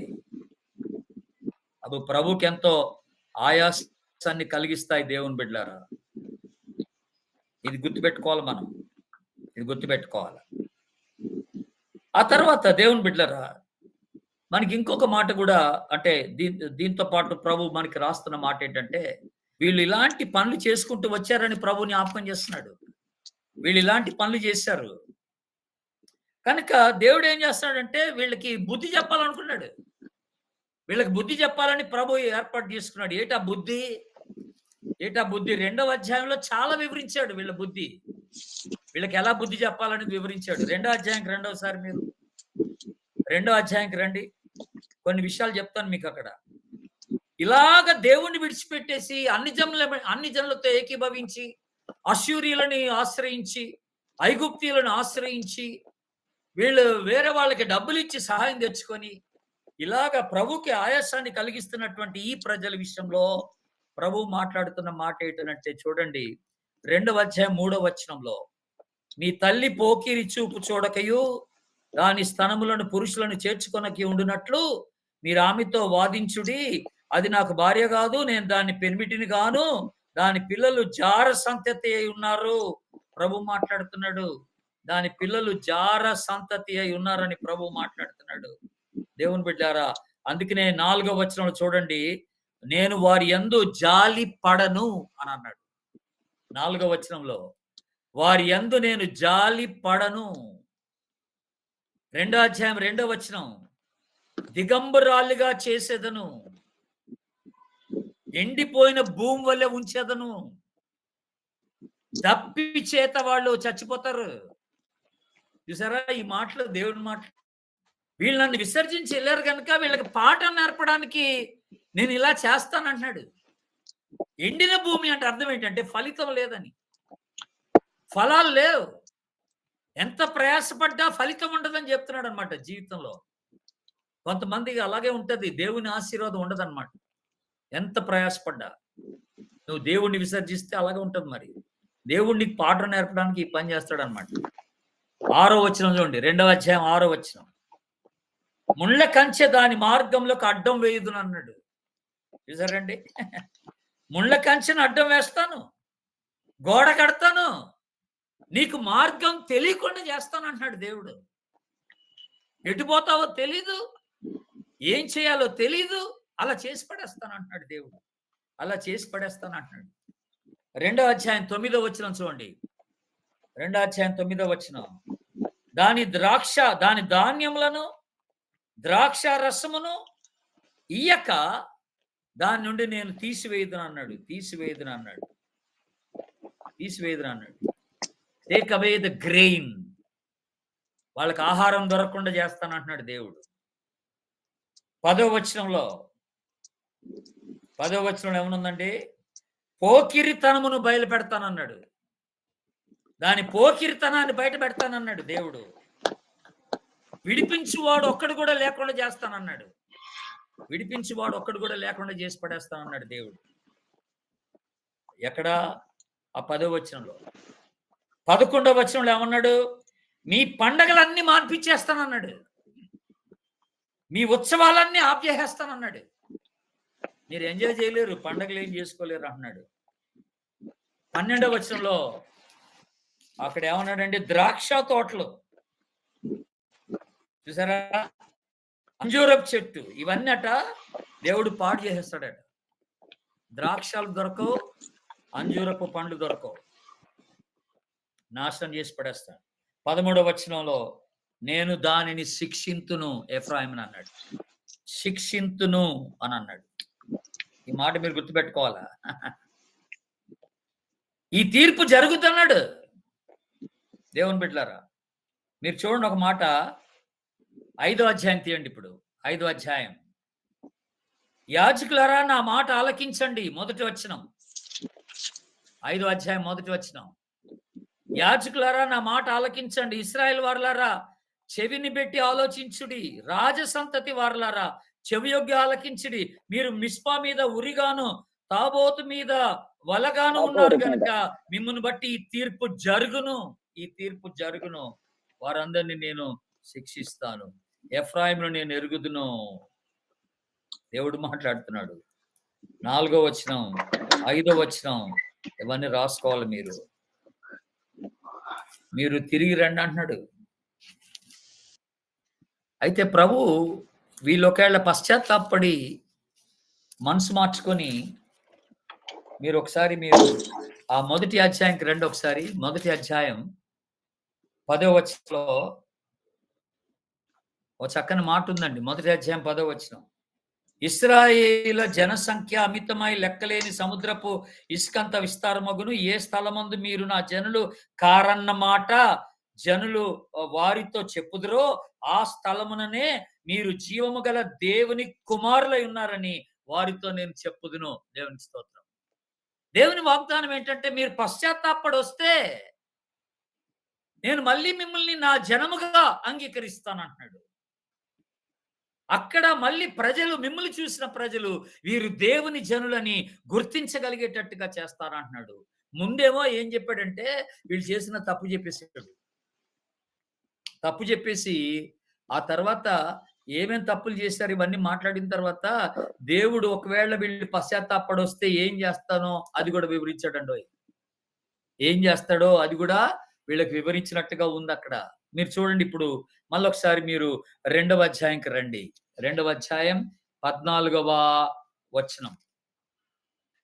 అవి ప్రభుకి ఎంతో ఆయాసాన్ని కలిగిస్తాయి దేవుని బిడ్డలారా. ఇది గుర్తుపెట్టుకోవాలి మనం. ఇది గుర్తుపెట్టుకోవాలి. ఆ తర్వాత దేవుని బిడ్డలారా మనకి ఇంకొక మాట కూడా అంటే దీంతో పాటు ప్రభు మనకి రాస్తున్న మాట ఏంటంటే వీళ్ళు ఇలాంటి పనులు చేసుకుంటూ వచ్చారని ప్రభు జ్ఞాపకం చేస్తున్నాడు. వీళ్ళు ఇలాంటి పనులు చేశారు కనుక దేవుడు ఏం చేస్తున్నాడంటే వీళ్ళకి బుద్ధి చెప్పాలనుకున్నాడు. వీళ్ళకి బుద్ధి చెప్పాలని ప్రభు ఏర్పాటు చేసుకున్నాడు. ఏటా బుద్ధి? 2వ అధ్యాయంలో చాలా వివరించాడు వీళ్ళ బుద్ధి. వీళ్ళకి ఎలా బుద్ధి చెప్పాలని వివరించాడు. 2వ అధ్యాయానికి రెండోసారి మీరు 2వ అధ్యాయానికి రండి. కొన్ని విషయాలు చెప్తాను మీకు అక్కడ. ఇలాగ దేవుణ్ణి విడిచిపెట్టేసి అన్ని జనులతో ఏకీభవించి అష్షూరీయులని ఆశ్రయించి ఐగుప్తీయులను ఆశ్రయించి వీళ్ళు వేరే వాళ్ళకి డబ్బులు ఇచ్చి సహాయం తెచ్చుకొని ఇలాగ ప్రభుకి ఆయాసాన్ని కలిగిస్తున్నటువంటి ఈ ప్రజల విషయంలో ప్రభు మాట్లాడుతున్న మాట ఏంటంటే చూడండి 2వ అధ్యాయం 3వ వచనంలో మీ తల్లి పోకిరి చూపు చూడకయు దాని స్తనములను పురుషులను చేర్చుకొనకి ఉండునట్లు మీరు ఆమెతో వాదించుడి. అది నాకు భార్య కాదు, నేను దాని పెనిమిటిని గాను, దాని పిల్లలు జార సంతతి అయి ఉన్నారు. ప్రభు మాట్లాడుతున్నాడు. దాని పిల్లలు జార సంతతి అయి ఉన్నారని ప్రభు మాట్లాడుతున్నాడు. దేవుని బిడ్డారా, అందుకనే 4వ వచనంలో చూడండి, నేను వారి యందు జాలి పడను అని అన్నాడు. 4వ వచనంలో వారి యందు నేను జాలి పడను. 2వ అధ్యాయం 2వ వచనం, దిగంబరాలుగా చేసేదను, ఎండిపోయిన భూమి వల్లే ఉంచేదను. దప్పి చేత వాళ్ళు చచ్చిపోతారు. చూసారా ఈ మాటలు, దేవుని మాటలు. వీళ్ళు నన్ను విసర్జించి వెళ్ళారు కనుక వీళ్ళకి పాఠం నేర్పడానికి నేను ఇలా చేస్తానంటున్నాడు. ఎండిన భూమి అంటే అర్థం ఏంటంటే ఫలితం లేదని, ఫలాలు లేవు. ఎంత ప్రయాసపడ్డా ఫలితం ఉండదని చెప్తున్నాడు అనమాట జీవితంలో. కొంతమందికి అలాగే ఉంటది, దేవుని ఆశీర్వాదం ఉండదన్నమాట. ఎంత ప్రయాసపడ్డా నువ్వు దేవుణ్ణి విసర్జిస్తే అలాగే ఉంటది. మరి దేవుడు నీకు పాఠం నేర్పడానికి ఈ పని చేస్తాడనమాట. 6వ వచనం చూడండి, 2వ అధ్యాయం 6వ వచనం, ముళ్ళ కంచె దాని మార్గంలోకి అడ్డం వేయుదును అన్నాడు. చూసారండి, ముళ్ళ కంచెను అడ్డం వేస్తాను, గోడ కడతాను, నీకు మార్గం తెలియకుండా చేస్తాను అంటున్నాడు దేవుడు. ఎటుపోతావో తెలీదు, ఏం చేయాలో తెలీదు, అలా చేసి పడేస్తాను అంటున్నాడు దేవుడు. అలా చేసి పడేస్తాను అంటున్నాడు. 2వ అధ్యాయం 9వ వచనం చూడండి, 2వ అధ్యాయం 9వ వచనం, దాని ధాన్యములను ద్రాక్ష రసమును ఇయ్యక దాని నుండి నేను తీసివేయుదును అన్నాడు. Take away the grain. వాళ్ళకి ఆహారం దొరకకుండా చేస్తాను అంటున్నాడు దేవుడు. 10వ వచనంలో ఏమనుందండి, పోకిరితనమును బయలు పెడతానన్నాడు. దాని పోకిరితనాన్ని బయట పెడతానన్నాడు దేవుడు. విడిపించువాడు ఒక్కడు కూడా లేకుండా చేస్తానన్నాడు. విడిపించువాడు ఒక్కడు కూడా లేకుండా చేసి పడేస్తానన్నాడు దేవుడు. ఎక్కడ? ఆ 10వ వచనంలో. 11వ వచనంలో ఏమన్నాడు, మీ పండగలన్నీ మాన్పించేస్తానన్నాడు, మీ ఉత్సవాలన్నీ ఆపేసేస్తానన్నాడు. మీరు ఎంజాయ్ చేయలేరు, పండగలు ఏం చేసుకోలేరు అన్నాడు. 12వ వచనంలో అక్కడ ఏమన్నాడంటే, ద్రాక్ష తోటలు చూసారా, అంజూరపు చెట్టు, ఇవన్నీ అట దేవుడు పాడు చేసేస్తాడట. ద్రాక్షలు దొరకవు, అంజూరపు పండ్లు దొరకవు, నాశనం చేసి పడేస్తాడు. 13వ వచనంలో నేను దానిని శిక్షింతును ఎఫ్రాయిమును అన్నాడు. శిక్షింతును అని అన్నాడు. ఈ మాట మీరు గుర్తుపెట్టుకోవాలా. ఈ తీర్పు జరుగుతున్నాడు. దేవుని బిడ్డలారా, మీరు చూడండి ఒక మాట, 5వ అధ్యాయం తీయండి. ఇప్పుడు 5వ అధ్యాయం, యాజకులారా నా మాట ఆలకించండి. మొదటి వచనం, 5వ అధ్యాయం మొదటి వచనం, యాజకులారా నా మాట ఆలకించండి, ఇశ్రాయేలు వారలారా చెవిని పెట్టి ఆలోచించుడి, రాజసంతతి వారలారా చెవియొగ్గి ఆలకించుడి. మీరు మిస్పా మీద ఉరిగాను, తాబోతు మీద వలగాను ఉన్నారు కనుక మిమ్మల్ని బట్టి ఈ తీర్పు జరుగును. వారందరినీ నేను శిక్షిస్తాను. ఎఫ్రాయిమును నేను ఎరుగుదును. దేవుడు మాట్లాడుతున్నాడు. 4వ వచనం, 5వ వచనం, ఇవన్నీ రాసుకోవాలి మీరు తిరిగి రండి అంటున్నాడు. అయితే ప్రభు వీళ్ళు ఒకవేళ పశ్చాత్తాపడి మనసు మార్చుకొని, మీరు ఆ మొదటి అధ్యాయంకి రండి ఒకసారి. మొదటి అధ్యాయం 10వ వచనంలో ఒక చక్కని మాట ఉందండి. మొదటి అధ్యాయం 10వ వచనం, ఇశ్రాయేలు జనసంఖ్య అమితమై లెక్కలేని సముద్రపు ఇసుకంత విస్తారమగును. ఏ స్థలమందు మీరు నా జనులు కారన్న మాట జనులు వారితో చెప్పుదురో ఆ స్థలముననే మీరు జీవము గల దేవుని కుమారులై ఉన్నారని వారితో నేను చెప్పుదును. దేవుని స్తోత్రం. దేవుని వాగ్దానం ఏంటంటే, మీరు పశ్చాత్తాపడి వస్తే నేను మళ్ళీ మిమ్మల్ని నా జనముగా అంగీకరిస్తాను అంటున్నాడు. అక్కడ మళ్ళీ ప్రజలు, మిమ్మల్ని చూసిన ప్రజలు వీరు దేవుని జనులని గుర్తించగలిగేటట్టుగా చేస్తారంటున్నాడు. ముందేమో ఏం చెప్పాడంటే, వీళ్ళు చేసిన తప్పు చెప్పేసి ఆ తర్వాత ఏమేం తప్పులు చేశారు ఇవన్నీ మాట్లాడిన తర్వాత దేవుడు ఒకవేళ వీళ్ళు పశ్చాత్తాపడి వస్తే ఏం చేస్తానో అది కూడా వివరించాడండి. ఏం చేస్తాడో అది కూడా వీళ్ళకి వివరించినట్టుగా ఉందక్కడ. మీరు చూడండి ఇప్పుడు మళ్ళొకసారి మీరు 2వ అధ్యాయంకి రండి. 2వ అధ్యాయం 14వ వచనం.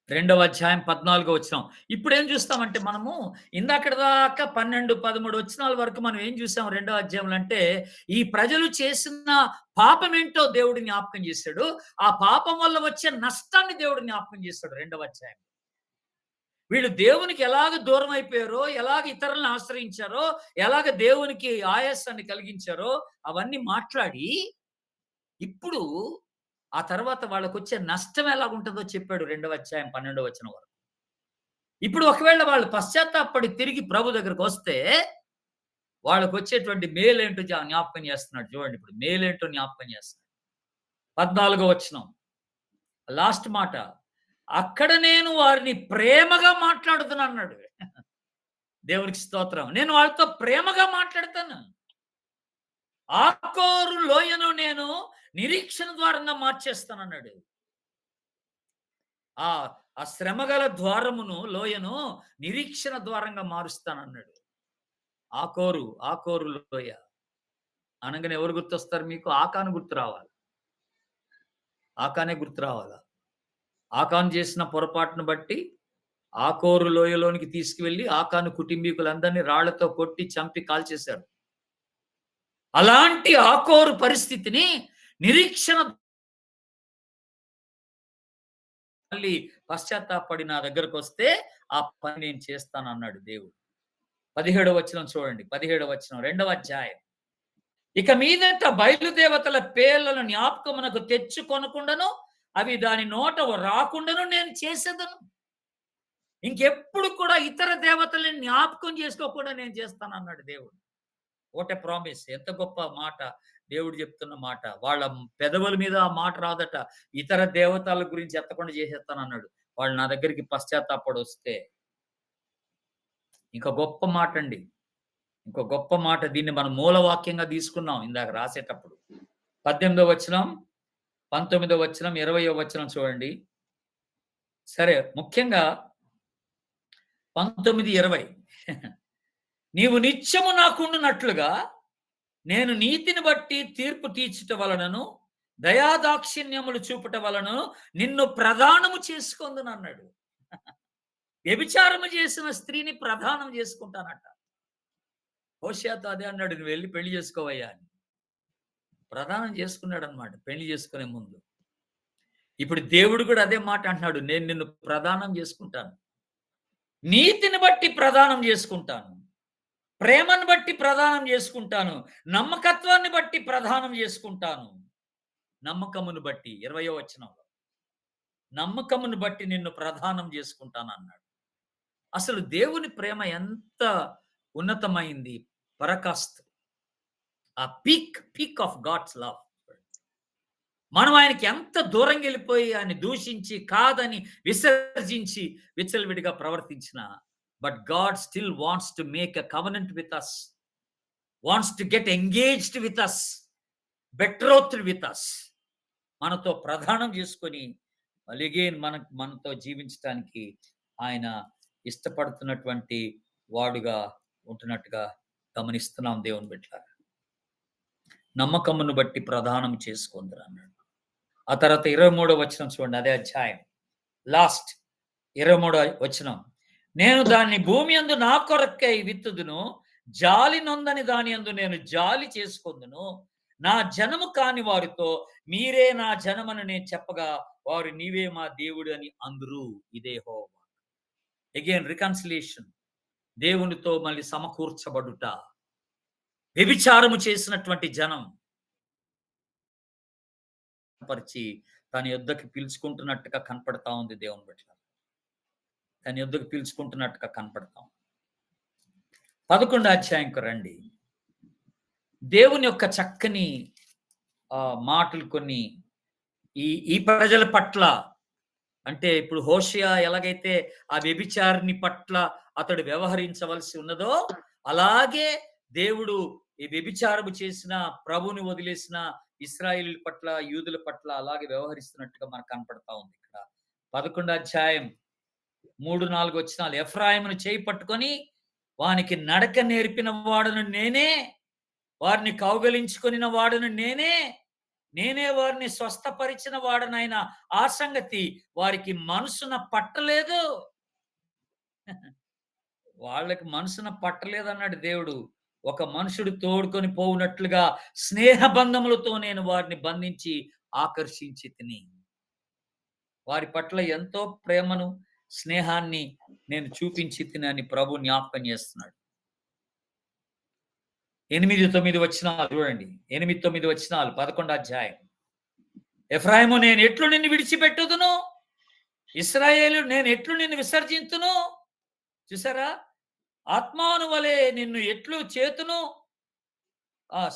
2వ అధ్యాయం 14 వచనం. ఇప్పుడేం చూస్తామంటే మనము ఇందాకటి దాకా 12, 13 వచనాల వరకు మనం ఏం చూసాం రెండో అధ్యాయంలో అంటే, ఈ ప్రజలు చేసిన పాపమేంటో దేవుడు జ్ఞాపకం చేశాడు. ఆ పాపం వల్ల వచ్చే నష్టాన్ని దేవుడు జ్ఞాపకం చేశాడు రెండవ అధ్యాయం. వీళ్ళు దేవునికి ఎలాగ దూరం అయిపోయారో, ఎలాగ ఇతరులను ఆశ్రయించారో, ఎలాగ దేవునికి ఆయాసాన్ని కలిగించారో అవన్నీ మాట్లాడి, ఇప్పుడు ఆ తర్వాత వాళ్ళకొచ్చే నష్టం ఎలాగుంటదో చెప్పాడు రెండవ అధ్యాయం 12వ వచనం వరకు. ఇప్పుడు ఒకవేళ వాళ్ళు పశ్చాత్తాపపడి తిరిగి ప్రభు దగ్గరకొస్తే, వాళ్ళకొచ్చేటువంటి మేలేంటో జ్ఞాపకం చేస్తున్నాడు చూడండి ఇప్పుడు. మేలేంటో జ్ఞాపకం చేస్తున్నాడు. 14వ వచనం. లాస్ట్ మాట. అక్కడ నేను వారిని ప్రేమగా మాట్లాడుతున్నానన్నాడు. దేవునికి స్తోత్రం. నేను వాళ్ళతో ప్రేమగా మాట్లాడతాను. ఆకోరు లోయను నేను నిరీక్షణ ద్వారంగా మార్చేస్తానన్నాడు. ఆ ఆ శ్రమగల ద్వారమును లోయను నిరీక్షణ ద్వారంగా మారుస్తానన్నాడు. ఆకోరు లోయ అనగానే ఎవరు గుర్తొస్తారు మీకు? ఆకాను గుర్తు రావాలి. ఆకానే గుర్తు రావాలా. ఆకాను చేసిన పొరపాటును బట్టి ఆకోరు లోయలోనికి తీసుకువెళ్ళి ఆకాను కుటుంబీకులందరినీ రాళ్లతో కొట్టి చంపి కాల్చేశారు. అలాంటి ఆకోరు పరిస్థితిని నిరీక్షణ మళ్ళీ పశ్చాత్తాపడి నా దగ్గరకొస్తే ఆ పని నేను చేస్తానన్నాడు దేవుడు. 17వ వచనం చూడండి. 17వ వచనం 2వ అధ్యాయం. ఇక మీదట బయలుదేవతల పేర్లను జ్ఞాపకమునకు తెచ్చుకొనకుండాను అవి దాని నోట రాకుండాను నేను చేసేదను. ఇంకెప్పుడు కూడా ఇతర దేవతలను జ్ఞాపకం చేసుకోకుండా నేను చేస్తానన్నాడు దేవుడు. What a promise! ఎంత గొప్ప మాట దేవుడు చెప్తున్న మాట. వాళ్ళ పెదవుల మీద ఆ మాట రాదట. ఇతర దేవతల గురించి ఎత్తకుండా చేసేస్తానన్నాడు. వాళ్ళు నా దగ్గరికి పశ్చాత్తాపపడొస్తే. ఇంక గొప్ప మాటండి. ఇంకో గొప్ప మాట దీన్ని మనం మూలవాక్యంగా తీసుకున్నాం ఇందాక రాసేటప్పుడు. 18వ వచనం, 19వ వచనం, 20వ వచనం చూడండి. సరే ముఖ్యంగా 19, 20 నీవు నిత్యము నాకుండునట్లుగా నేను నీతిని బట్టి తీర్పు తీర్చుట వలనను దయాదాక్షిణ్యములు చూపుట వలనను నిన్ను ప్రదానము చేసుకొందునన్నాడు. వ్యభిచారము చేసిన స్త్రీని ప్రదానం చేసుకుంటానట. హోషేయతో అదే అన్నాడు, నువ్వు వెళ్ళి పెళ్లి చేసుకోవయ్యా అని. ప్రదానం చేసుకున్నాడన్నమాట పెళ్లి చేసుకునే ముందు. ఇప్పుడు దేవుడు కూడా అదే మాట అంటున్నాడు, నేను నిన్ను ప్రదానం చేసుకుంటాను. నీతిని బట్టి ప్రదానం చేసుకుంటాను. ప్రేమను బట్టి ప్రదానం చేసుకుంటాను. నమ్మకత్వాన్ని బట్టి ప్రదానం చేసుకుంటాను. నమ్మకమును బట్టి 20వ వచనంలో. నమ్మకమును బట్టి నిన్ను ప్రదానం చేసుకుంటానన్నాడు. అసలు దేవుని ప్రేమ ఎంత ఉన్నతమైంది. పరకాస్త్. ఆ పీక్ ఆఫ్ గాడ్స్ లవ్. మనం ఆయనకి ఎంత దూరంగా వెళ్ళిపోయి ఆయన దూషించి కాదని విసర్జించి విచ్చలవిడిగా ప్రవర్తించినా but God still wants to make a covenant with us, wants to get engaged with us, betrothed with us. మనతో ప్రదానం చేసుకొని అలిగేన్ మనతో జీవించడానికి ఆయన ఇష్టపడుతున్నటువంటి వాడుగా ఉంటున్నట్టుగా గమనిస్తున్నాం దేవుని బిడ్డలారా. నమ్మకమును బట్టి ప్రదానం చేసుకుందరు అన్నాడు. ఆ తర్వాత 23వ వచనం చూడండి, అదే అధ్యాయం లాస్ట్ 23వ వచనం. నేను దాన్ని భూమి యందు నా కొరకై విత్తుదును, జాలి నొందని దాని యందు నేను జాలి చేసుకొందును. నా జనము కాని వారితో మీరే నా జనమని నేను చెప్పగా వారు నీవే మా దేవుడు అని అందురు. ఇదే యెహోవా. Again reconciliation. దేవునితో మళ్ళీ సమకూర్చబడుట. వ్యభిచారము చేసినటువంటి జనం పరిచి తన యొద్దకు పిలుచుకుంటున్నట్టుగా కనపడతా ఉంది దేవుని బిడ్డ. తన యొద్దకు పిలుచుకుంటున్నట్టుగా కనపడతాం. 11వ అధ్యాయంకు రండి. దేవుని యొక్క చక్కని మాటలు కొన్ని ఈ ప్రజల పట్ల, అంటే ఇప్పుడు హోషేయ ఎలాగైతే ఆ వ్యభిచారిని పట్ల అతడు వ్యవహరించవలసి ఉన్నదో అలాగే దేవుడు ఈ వ్యభిచారము చేసిన ప్రభుని వదిలేసిన ఇశ్రాయేలీయుల పట్ల యూదుల పట్ల అలాగే వ్యవహరిస్తున్నట్టుగా మనకు కనపడతా ఉంది ఇక్కడ. 11వ అధ్యాయం 3, 4 వచనాలు. ఎఫ్రాయిమును చేయి పట్టుకొని వానికి నడక నేర్పిన వాడను నేనే, వారిని కౌగలించుకొనిన వాడను నేనే, నేనే వారిని స్వస్థపరిచిన వాడనైనా ఆ సంగతి వారికి మనసున పట్టలేదు. వాళ్ళకి మనసున పట్టలేదన్నాడు దేవుడు. ఒక మనుషుడు తోడుకొని పోవునట్లుగా స్నేహ బంధములతో నేను వారిని బంధించి ఆకర్షించి తిని. వారి పట్ల ఎంతో ప్రేమను, స్నేహాన్ని నేను చూపించి తినని ప్రభు జ్ఞాపకం చేస్తున్నాడు. 8, 9 వచనాలు చూడండి. 8, 9 వచనాలు 11 అధ్యాయం. ఎఫ్రాయిము నేను ఎట్లు నిన్ను విడిచిపెట్టుదును? ఇశ్రాయేలు నేను ఎట్లు నిన్ను విసర్జింతును? చూసారా? ఆత్మాను వలె నిన్ను ఎట్లు చేతును?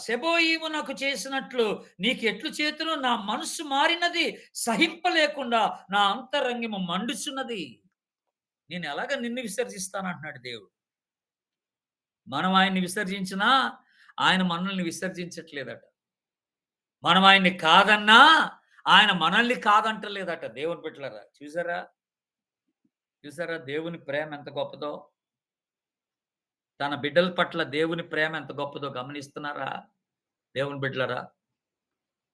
సెబోయీము నాకు చేసినట్లు నీకెట్లు చేతును? నా మనస్సు మారినది, సహింపలేకుండా నా అంతరంగము మండుచున్నది. నేను ఎలాగ నిన్ను విసర్జిస్తానంటున్నాడు దేవుడు. మనం ఆయన్ని విసర్జించినా ఆయన మనల్ని విసర్జించట్లేదట. మనం ఆయన్ని కాదన్నా ఆయన మనల్ని కాదంటలేదట. దేవుని బిడ్డలారా చూసారా? చూసారా దేవుని ప్రేమ ఎంత గొప్పదో? తన బిడ్డల పట్ల దేవుని ప్రేమ ఎంత గొప్పదో గమనిస్తున్నారా? దేవుని బిడ్డలారా.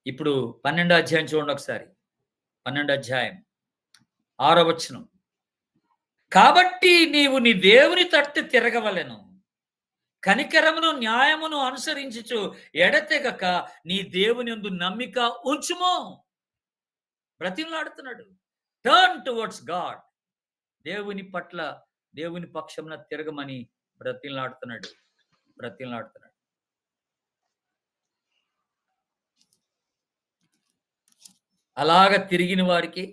ఇప్పుడు 12 అధ్యాయం చూడండి ఒకసారి. 12 అధ్యాయం 6 వచనం. కాబట్టి నీవు నీ దేవుని తట్టు తిరగవలెను. కనికరమును న్యాయమును అనుసరించుచు ఎడతెగక నీ దేవునియందు నమ్మిక ఉంచుము. బ్రతిమలాడుతున్నాడు. Turn towards God. దేవుని పట్ల దేవుని పక్షమున తిరగమని బ్రతిమలాడుతున్నాడు. బ్రతిమలాడుతున్నాడు. అలాగ తిరిగిన వారికి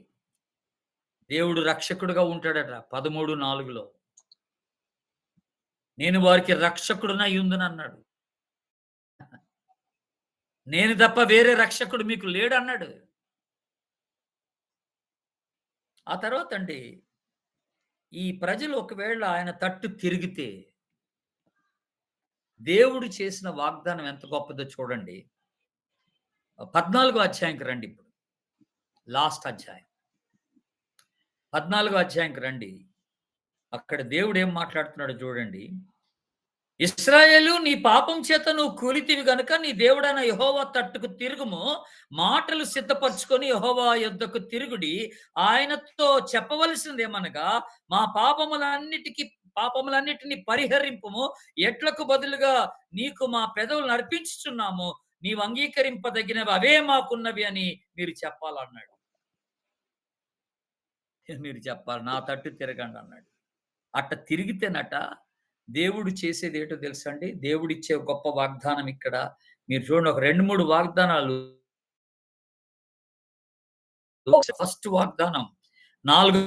దేవుడు రక్షకుడుగా ఉంటాడట. 13:4లో నేను వారికి రక్షకుడునై ఉందునన్నాడు. నేను తప్ప వేరే రక్షకుడు మీకు లేడన్నాడు. ఆ తర్వాత అండి ఈ ప్రజలు ఒకవేళ ఆయన తట్టు తిరిగితే దేవుడు చేసిన వాగ్దానం ఎంత గొప్పదో చూడండి. 14 అధ్యాయంకి రండి ఇప్పుడు. లాస్ట్ అధ్యాయం. 14 అధ్యాయంకి రండి. అక్కడ దేవుడు ఏం మాట్లాడుతున్నాడో చూడండి. ఇశ్రాయేలు నీ పాపం చేత నువ్వు కూలితివి గనుక నీ దేవుడైన యెహోవా తట్టుకు తిరుగుము. మాటలు సిద్ధపరచుకొని యెహోవా యొద్దకు తిరుగుడి. ఆయనతో చెప్పవలసిందేమనగా మా పాపములన్నిటిని పరిహరింపుము. ఎడ్లకు బదులుగా నీకు మా పెదవులు అర్పించుచున్నాము. నీవు అంగీకరింపదగినవి అవే మాకున్నవి అని మీరు చెప్పాలన్నాడు. మీరు చెప్పాలి. నా తట్టు తిరగండి అన్నాడు. అట్ట తిరిగితేనట దేవుడు చేసేది ఏంటో తెలుసా అండి? దేవుడిచ్చే గొప్ప వాగ్దానం ఇక్కడ. మీరు చూడండి ఒక 2, 3 వాగ్దానాలు. ఫస్ట్ వాగ్దానం 4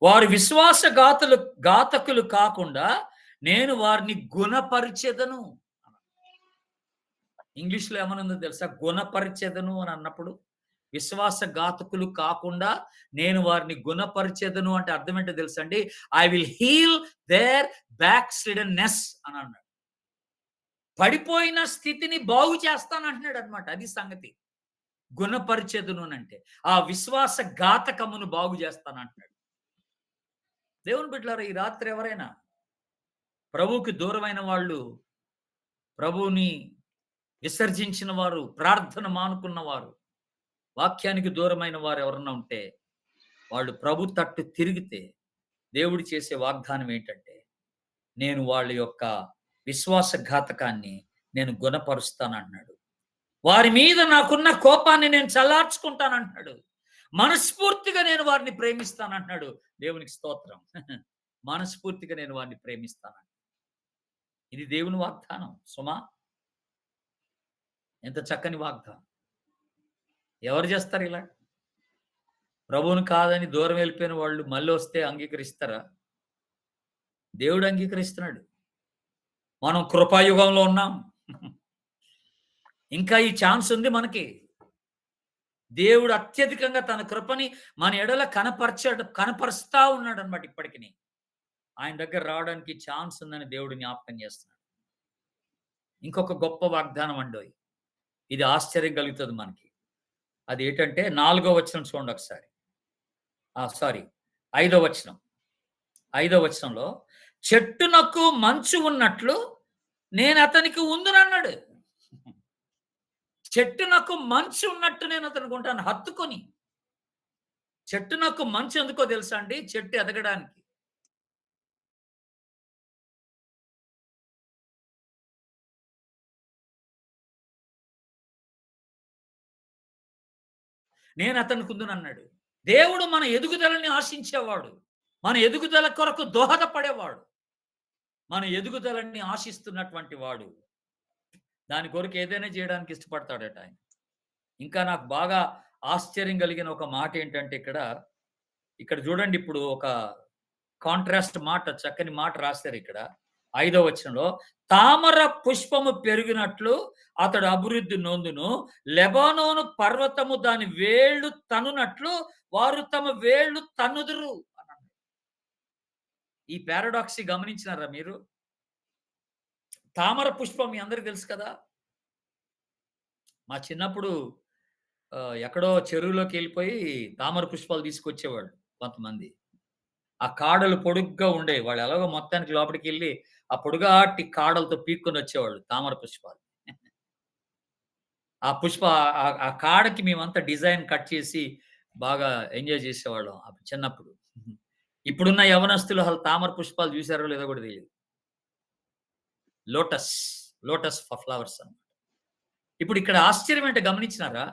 వారు ఘాతకులు కాకుండా నేను వారిని గుణపరిచెదను. ఇంగ్లీష్‌లో ఏమనుందో తెలుసా? గుణపరిచెదను అని అన్నప్పుడు విశ్వాసఘాతకులు కాకుండా నేను వారిని గుణపరిచెదను అంటే అర్థం ఏంటో తెలుసా అండి? ఐ విల్ హీల్ దేర్ బ్యాక్స్లిడెన్నెస్ అని అన్నాడు. పడిపోయిన స్థితిని బాగు చేస్తానంటున్నాడు అన్నమాట. అది సంగతి. గుణపరిచెదను అంటే ఆ విశ్వాసఘాతకమును బాగు చేస్తానంటున్నాడు. దేవుని బిడ్డలారా ఈ రాత్రి ఎవరైనా ప్రభువుకి దూరమైన వాళ్ళు, ప్రభువుని విసర్జించిన వారు, ప్రార్థన మానుకున్న వారు, వాక్యానికి దూరమైన వారు ఎవరన్నా ఉంటే వాళ్ళు ప్రభు తట్టు తిరిగితే దేవుడు చేసే వాగ్దానం ఏంటంటే నేను వాళ్ళ యొక్క విశ్వాసఘాతకాన్ని నేను గుణపరుస్తానంటున్నాడు. వారి మీద నాకున్న కోపాన్ని నేను చల్లార్చుకుంటానంటున్నాడు. మనస్ఫూర్తిగా నేను వారిని ప్రేమిస్తానంటున్నాడు. దేవునికి స్తోత్రం. మనస్ఫూర్తిగా నేను వారిని ప్రేమిస్తాను. ఇది దేవుని వాగ్దానం సుమా. ఎంత చక్కని వాగ్దానం. ఎవరు చేస్తారు ఇలా? ప్రభువుని కాదని దూరం వెళ్ళిపోయిన వాళ్ళు మళ్ళీ వస్తే అంగీకరిస్తారా? దేవుడు అంగీకరిస్తున్నాడు. మనం కృపాయుగంలో ఉన్నాం. ఇంకా ఈ ఛాన్స్ ఉంది మనకి. దేవుడు అత్యధికంగా తన కృపని మన ఎడల కనపరుస్తా ఉన్నాడు అన్నమాట ఇప్పటికిని. ఆయన దగ్గర రావడానికి ఛాన్స్ ఉందని దేవుడు జ్ఞాపకం చేస్తున్నాడు. ఇంకొక గొప్ప వాగ్దానం అండోయ్. ఇది ఆశ్చర్యం కలుగుతుంది మనకి. అది ఏంటంటే 4వ వచనం చూడండి ఒకసారి. సారీ 5వ వచనం. 5వ వచనంలో చెట్టునకు మంచు ఉన్నట్లు నేను అతనికి ఉందునన్నాడు. చెట్టునకు మంచు ఉన్నట్టు నేను అతనికి ఉంటాను హత్తుకొని. చెట్టునకు మంచు ఎందుకో తెలుసా అండి? చెట్టు ఎదగడానికి. నేను అతనికి ఉందునన్నాడు. దేవుడు మన ఎదుగుదలని ఆశించేవాడు. మన ఎదుగుదల కొరకు దోహదపడేవాడు. మన ఎదుగుదలని ఆశిస్తున్నటువంటి వాడు. దాని కొరకు ఏదైనా చేయడానికి ఇష్టపడతాడట ఆయన. ఇంకా నాకు బాగా ఆశ్చర్యం కలిగిన ఒక మాట ఏంటంటే ఇక్కడ చూడండి ఇప్పుడు ఒక కాంట్రాస్ట్ మాట చక్కని మాట రాశారిక్కడ. 5వ వచనంలో తామర పుష్పము పెరిగినట్లు అతడు అభివృద్ధి నొందును. లెబానోను పర్వతము దాని వేళ్ళు తన్నునట్లు వారు తమ వేళ్ళు తన్నుదురు అన్నాడు. ఈ పారాడాక్స్ గమనించినారా మీరు? తామర పుష్పం మీ అందరికి తెలుసు కదా! మా చిన్నప్పుడు ఎక్కడో చెరువులోకెళ్ళిపోయి తామర పుష్పాలు తీసుకొచ్చేవాళ్ళు కొంతమంది. ఆ కాడలు పొడుగ్గా ఉండేవి. వాళ్ళు ఎలాగో మొత్తానికి లోపలికెళ్ళి ఆ పొడుగాటి కాడలతో పీక్కొనొచ్చేవాళ్ళు తామర పుష్పాలు. ఆ పుష్ప ఆ కాడకి మేమంతా డిజైన్ కట్ చేసి బాగా ఎంజాయ్ చేసేవాళ్ళం అప్పుడు చిన్నప్పుడు. ఇప్పుడున్న యవ్వనస్తులు అసలు తామర పుష్పాలు చూసారో లేదో కూడా తెలీదు. లోటస్, లోటస్ ఫ్లవర్స్ అన్నమాట. ఇప్పుడు ఇక్కడ ఆశ్చర్యం ఏంటో గమనించినారా?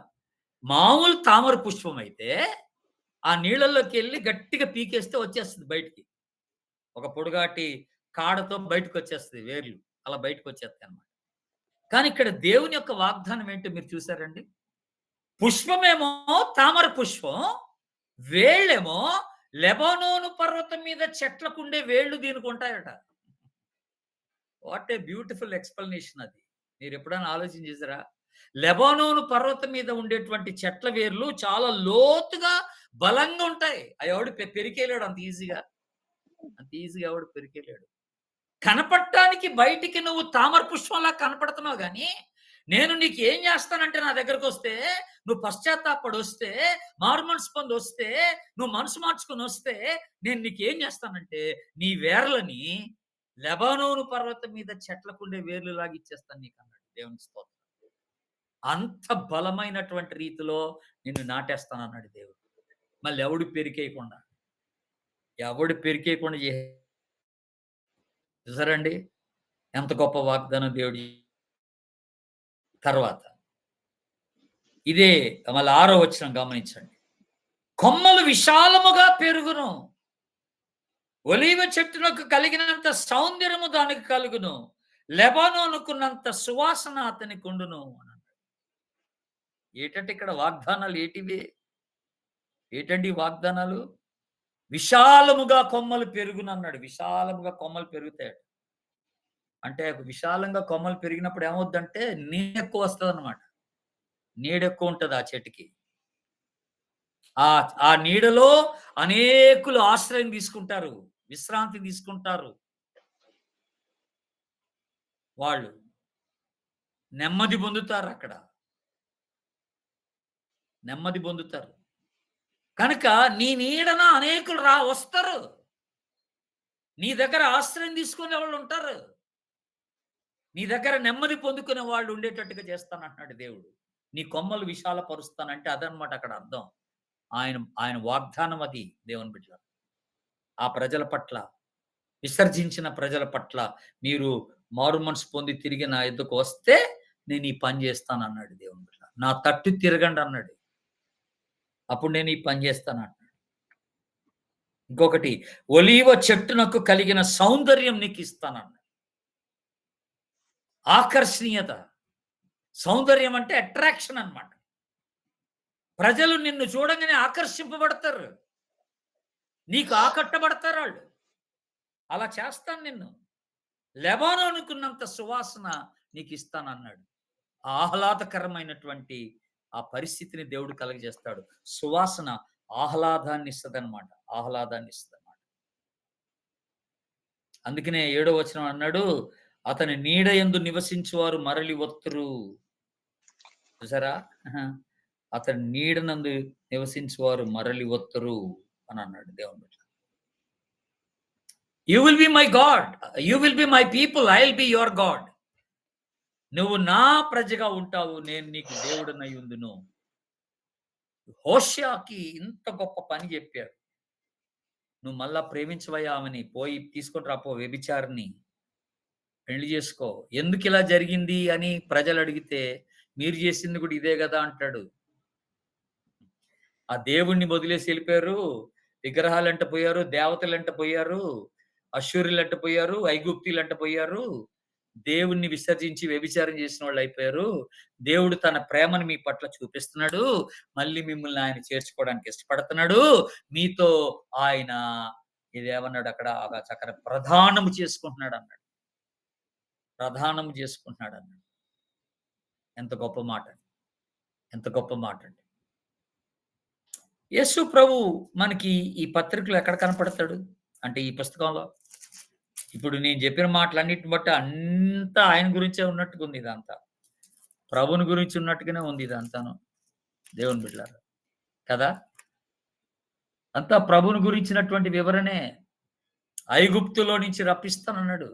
మామూలు తామర పుష్పం అయితే ఆ నీళ్ళలోకెళ్ళి గట్టిగా పీకేస్తే వచ్చేస్తది బయటికి. ఒక పొడుగాటి కాడతో బయటకొచ్చేస్తది వేర్లు. అలా బయటకొచ్చేస్తాయన్నమాట. కానీ ఇక్కడ దేవుని యొక్క వాగ్దానం ఏంటో మీరు చూసారండి? పుష్పమేమో తామర పుష్పం, వేళ్ళేమో లెబానోను పర్వతం మీద చెట్లకుండే వేళ్ళు దీనికుంటాయట. వాట్ ఏ బ్యూటిఫుల్ ఎక్స్‌ప్లనేషన్ అది. మీరెప్పుడైనా ఆలోచన చేసారా? లెబానోను పర్వతం మీద ఉండేటువంటి చెట్ల వేర్లు చాలా లోతుగా, బలంగా ఉంటాయి. అయి ఎవడు పెరికేయలేడు అంత ఈజీగా. అంత ఈజీగా ఎవడు పెరికేయలేడు. కనపడటానికి బయటికి నువ్వు తామర పుష్పంలా కనపడుతున్నావు గానీ, నేను నీకు ఏం చేస్తానంటే నా దగ్గరకొస్తే, నువ్వు పశ్చాత్తాపపడొస్తే, మారుమనసు పొందొస్తే, నువ్వు మనసు మార్చుకొనొస్తే, నేను నీకేం చేస్తానంటే, నీ వేర్లని లెబానోను పర్వతం మీద చెట్లకుండే వేర్లులాగా ఇచ్చేస్తాను నీకన్నాడు. దేవునికి స్తోత్రం. అంత బలమైనటువంటి రీతిలో నిన్ను నాటేస్తానన్నాడు దేవుడు. మళ్ళెవడు పెరికేయకుండా. ఎవడు పెరికేయకుండా చూసారండి? ఎంత గొప్ప వాగ్దానం దేవుడు తర్వాత. ఇదే మళ్ళీ 6వ వచనం గమనించండి. కొమ్మలు విశాలముగా పెరుగును. ఒలీవ చెట్టునకు కలిగినంత సౌందర్యము దానికి కలుగును. లెబానోనుకున్నంత సువాసన అతనికుండును అన్నాడు. ఏటంటే ఇక్కడ వాగ్దానాలు ఏటివి? ఏటండి ఈ వాగ్దానాలు? విశాలముగా కొమ్మలు పెరుగునన్నాడు. విశాలముగా కొమ్మలు పెరుగుతాయట. అంటే విశాలంగా కొమ్మలు పెరిగినప్పుడు ఏమవుద్దంటే నీడెక్కువ వస్తదనమాట. నీడెక్కువ ఉంటది ఆ చెట్టుకి. ఆ నీడలో అనేకులు ఆశ్రయం తీసుకుంటారు. విశ్రాంతి తీసుకుంటారు. వాళ్ళు నెమ్మది పొందుతారక్కడ. నెమ్మది పొందుతారు. కనుక నీ నీడన అనేకులు వస్తారు. నీ దగ్గర ఆశ్రయం తీసుకునే వాళ్ళుంటారు. నీ దగ్గర నెమ్మది పొందుకునే వాళ్ళు ఉండేటట్టుగా చేస్తానంటున్నాడు దేవుడు. నీ కొమ్మలు విశాలపరుస్తానంటే అదనమాట అక్కడ అర్థం. ఆయన ఆయన వాగ్దానం అది దేవుని బిడ్డలారా. ఆ ప్రజల పట్ల, విసర్జించిన ప్రజల పట్ల మీరు మారుమనసు పొంది తిరిగి నా యొద్దకు వస్తే నేను ఈ పని చేస్తానన్నాడు దేవుని బిడ్డ. నా తట్టు తిరగండి అన్నాడు. అప్పుడు నేను ఈ పని చేస్తానన్నాడు. ఇంకొకటి ఒలీవ చెట్టునకు కలిగిన సౌందర్యం నీకిస్తానన్నాడు. ఆకర్షణీయత. సౌందర్యం అంటే అట్రాక్షన్ అన్నమాట. ప్రజలు నిన్ను చూడంగానే ఆకర్షింపబడతారు. నీకు ఆకట్టబడతారాళ్ళు. అలా చేస్తాను నిన్ను. లెబానోనుకున్నంత సువాసన నీకిస్తానన్నాడు. ఆహ్లాదకరమైనటువంటి ఆ పరిస్థితిని దేవుడు కలుగజేస్తాడు. సువాసన ఆహ్లాదాన్నిస్తదనమాట. ఆహ్లాదాన్నిస్తదనమాట. అందుకనే 7వ వచనం అన్నాడు, అతని నీడ యందు నివసించువారు మరలి వత్తురు. చూసారా? అతని నీడనందు నివసించువారు మరలి వత్తురు అని అన్నాడు దేవుని బిడ్డ. You will be my God. You will be my people. I will be your God. నువ్వు నా ప్రజగా ఉంటావు. నేను నీకు దేవుడనయ్యుందును. హోషేయకి ఇంత గొప్ప పని జెప్పారు. నువ్వు మళ్ళా ప్రేమించవయ్యా ఆమెని. పోయి తీసుకొని రా పో వ్యభిచారిణి. పెళ్లి జేసుకో. ఎందుకిలా జరిగింది అని ప్రజలడిగితే, మీరు జేసింది గూడా ఇదే గదా! అంటాడు. ఆ దేవుడిని వదిలేసి ఎళ్ళిపోయారు. విగ్రహాలెంట పోయారు. దేవతలెంట పోయారు. అష్షూరీయులంట పోయారు. ఐగుప్తీయులంట పోయారు. దేవుణ్ణి విసర్జించి వ్యభిచారం చేసినోళ్ళయిపోయారు. దేవుడు తన ప్రేమను మీ పట్ల చూపిస్తున్నాడు. మళ్ళీ మిమ్మల్ని ఆయన చేర్చుకోవడానికి ఇష్టపడుతున్నాడు. మీతో ఆయన ఇదేమన్నాడక్కడ చక్కన ప్రదానము చేసుకుంటున్నాడన్నాడు. ప్రదానం చేసుకుంటున్నాడన్నాడు. ఎంత గొప్ప మాటండి. ఎంత గొప్ప మాటండి. యేసు ప్రభు మనకి ఈ పత్రికలో ఎక్కడ కనపడతాడు? అంటే ఈ పుస్తకంలో. ఇప్పుడు నేను చెప్పిన మాటలన్నిటిని బట్టి అంతా ఆయన గురించే ఉన్నట్టుగా ఉంది ఇదంతా. ప్రభువుని గురించి ఉన్నట్టుగానే ఉంది ఇదంతాను. దేవుని బిడ్డలారా. కదా! అంతా ప్రభువుని గురించినటువంటి వివరణే. ఐగుప్తులో నుంచి రప్పిస్తానన్నాడు.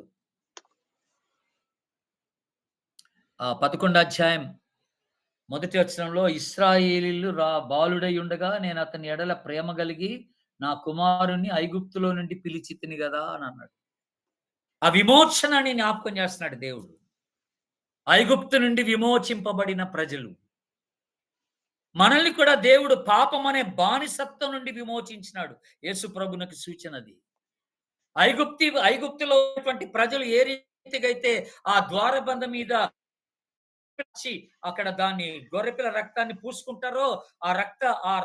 11 అధ్యాయం మొదటి వచనంలో ఇశ్రాయేలీయులు బాలుడై ఉండగా నేను అతని ఎడల ప్రేమ కలిగి నా కుమారుణ్ణి ఐగుప్తులో నుండి పిలిచితిని గదా! అని అన్నాడు. ఆ విమోచనని జ్ఞాపకం చేస్తున్నాడు దేవుడు. ఐగుప్తు నుండి విమోచింపబడిన ప్రజలు. మనల్ని కూడా దేవుడు పాపం అనే బానిసత్వం నుండి విమోచించినాడు. యేసు ప్రభునకు సూచనది. ఐగుప్తులో ఉన్నటువంటి ప్రజలు ఏ రీతిగా అయితే ఆ ద్వారబంధం మీద వచ్చి అక్కడ దాన్ని గొర్రెపిల్ల రక్తాన్ని పూసుకుంటారో ఆ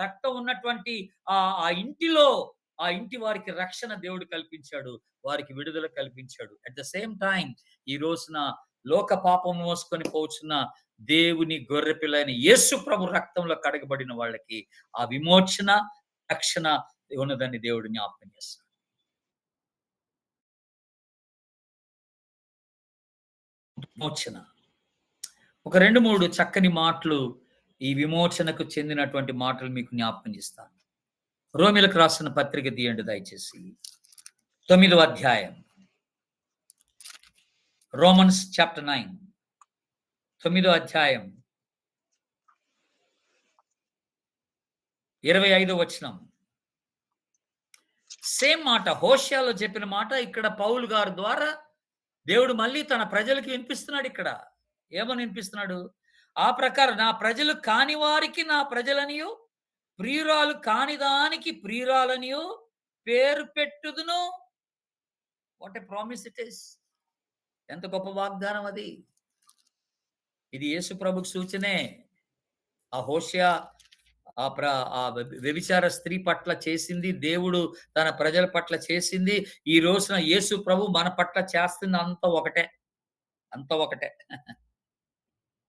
రక్తం ఉన్నటువంటి ఆ ఇంటిలో ఆ ఇంటి వారికి రక్షణ దేవుడు కల్పించాడు. వారికి విడుదల కల్పించాడు. అట్ ద సేమ్ టైమ్ ఈ రోజున లోక పాపం మోసుకొని పోచున్న దేవుని గొర్రెపిల్ల అయిన యేసు ప్రభు రక్తంలో కడగబడిన వాళ్ళకి ఆ విమోచన, రక్షణ ఉన్నదని దేవుడు జ్ఞాపకం చేస్తాడు. విమోచన. ఒక 2, 3 చక్కని మాటలు ఈ విమోచనకు చెందినటువంటి మాటలు మీకు జ్ఞాపకం చేస్తాను. రోమీయులకు రాసిన పత్రిక తీయండి దయచేసి. 9వ అధ్యాయం. Romans chapter 9. 9వ అధ్యాయం. 25వ వచనం. సేమ్ మాట హోషేయలో చెప్పిన మాట ఇక్కడ పౌలు గారి ద్వారా దేవుడు మళ్ళీ తన ప్రజలకి వినిపిస్తున్నాడు ఇక్కడ. ఏమని వినిపిస్తున్నాడు? ఆ ప్రకారం నా ప్రజలు కాని వారికి నా ప్రజలనియు, ప్రియురాలు కాని దానికి ప్రియురాలనియు పేరు పెట్టుదును. What a promise it is. ఎంత గొప్ప వాగ్దానం అది. ఇది యేసు ప్రభుకు సూచనే. ఆ హోషేయ ఆ ప్ర ఆ వ్యభిచార స్త్రీ పట్ల చేసింది, దేవుడు తన ప్రజల పట్ల చేసింది, ఈ రోజున యేసు ప్రభు మన పట్ల చేస్తుంది అంతా ఒకటే. అంతా ఒకటే.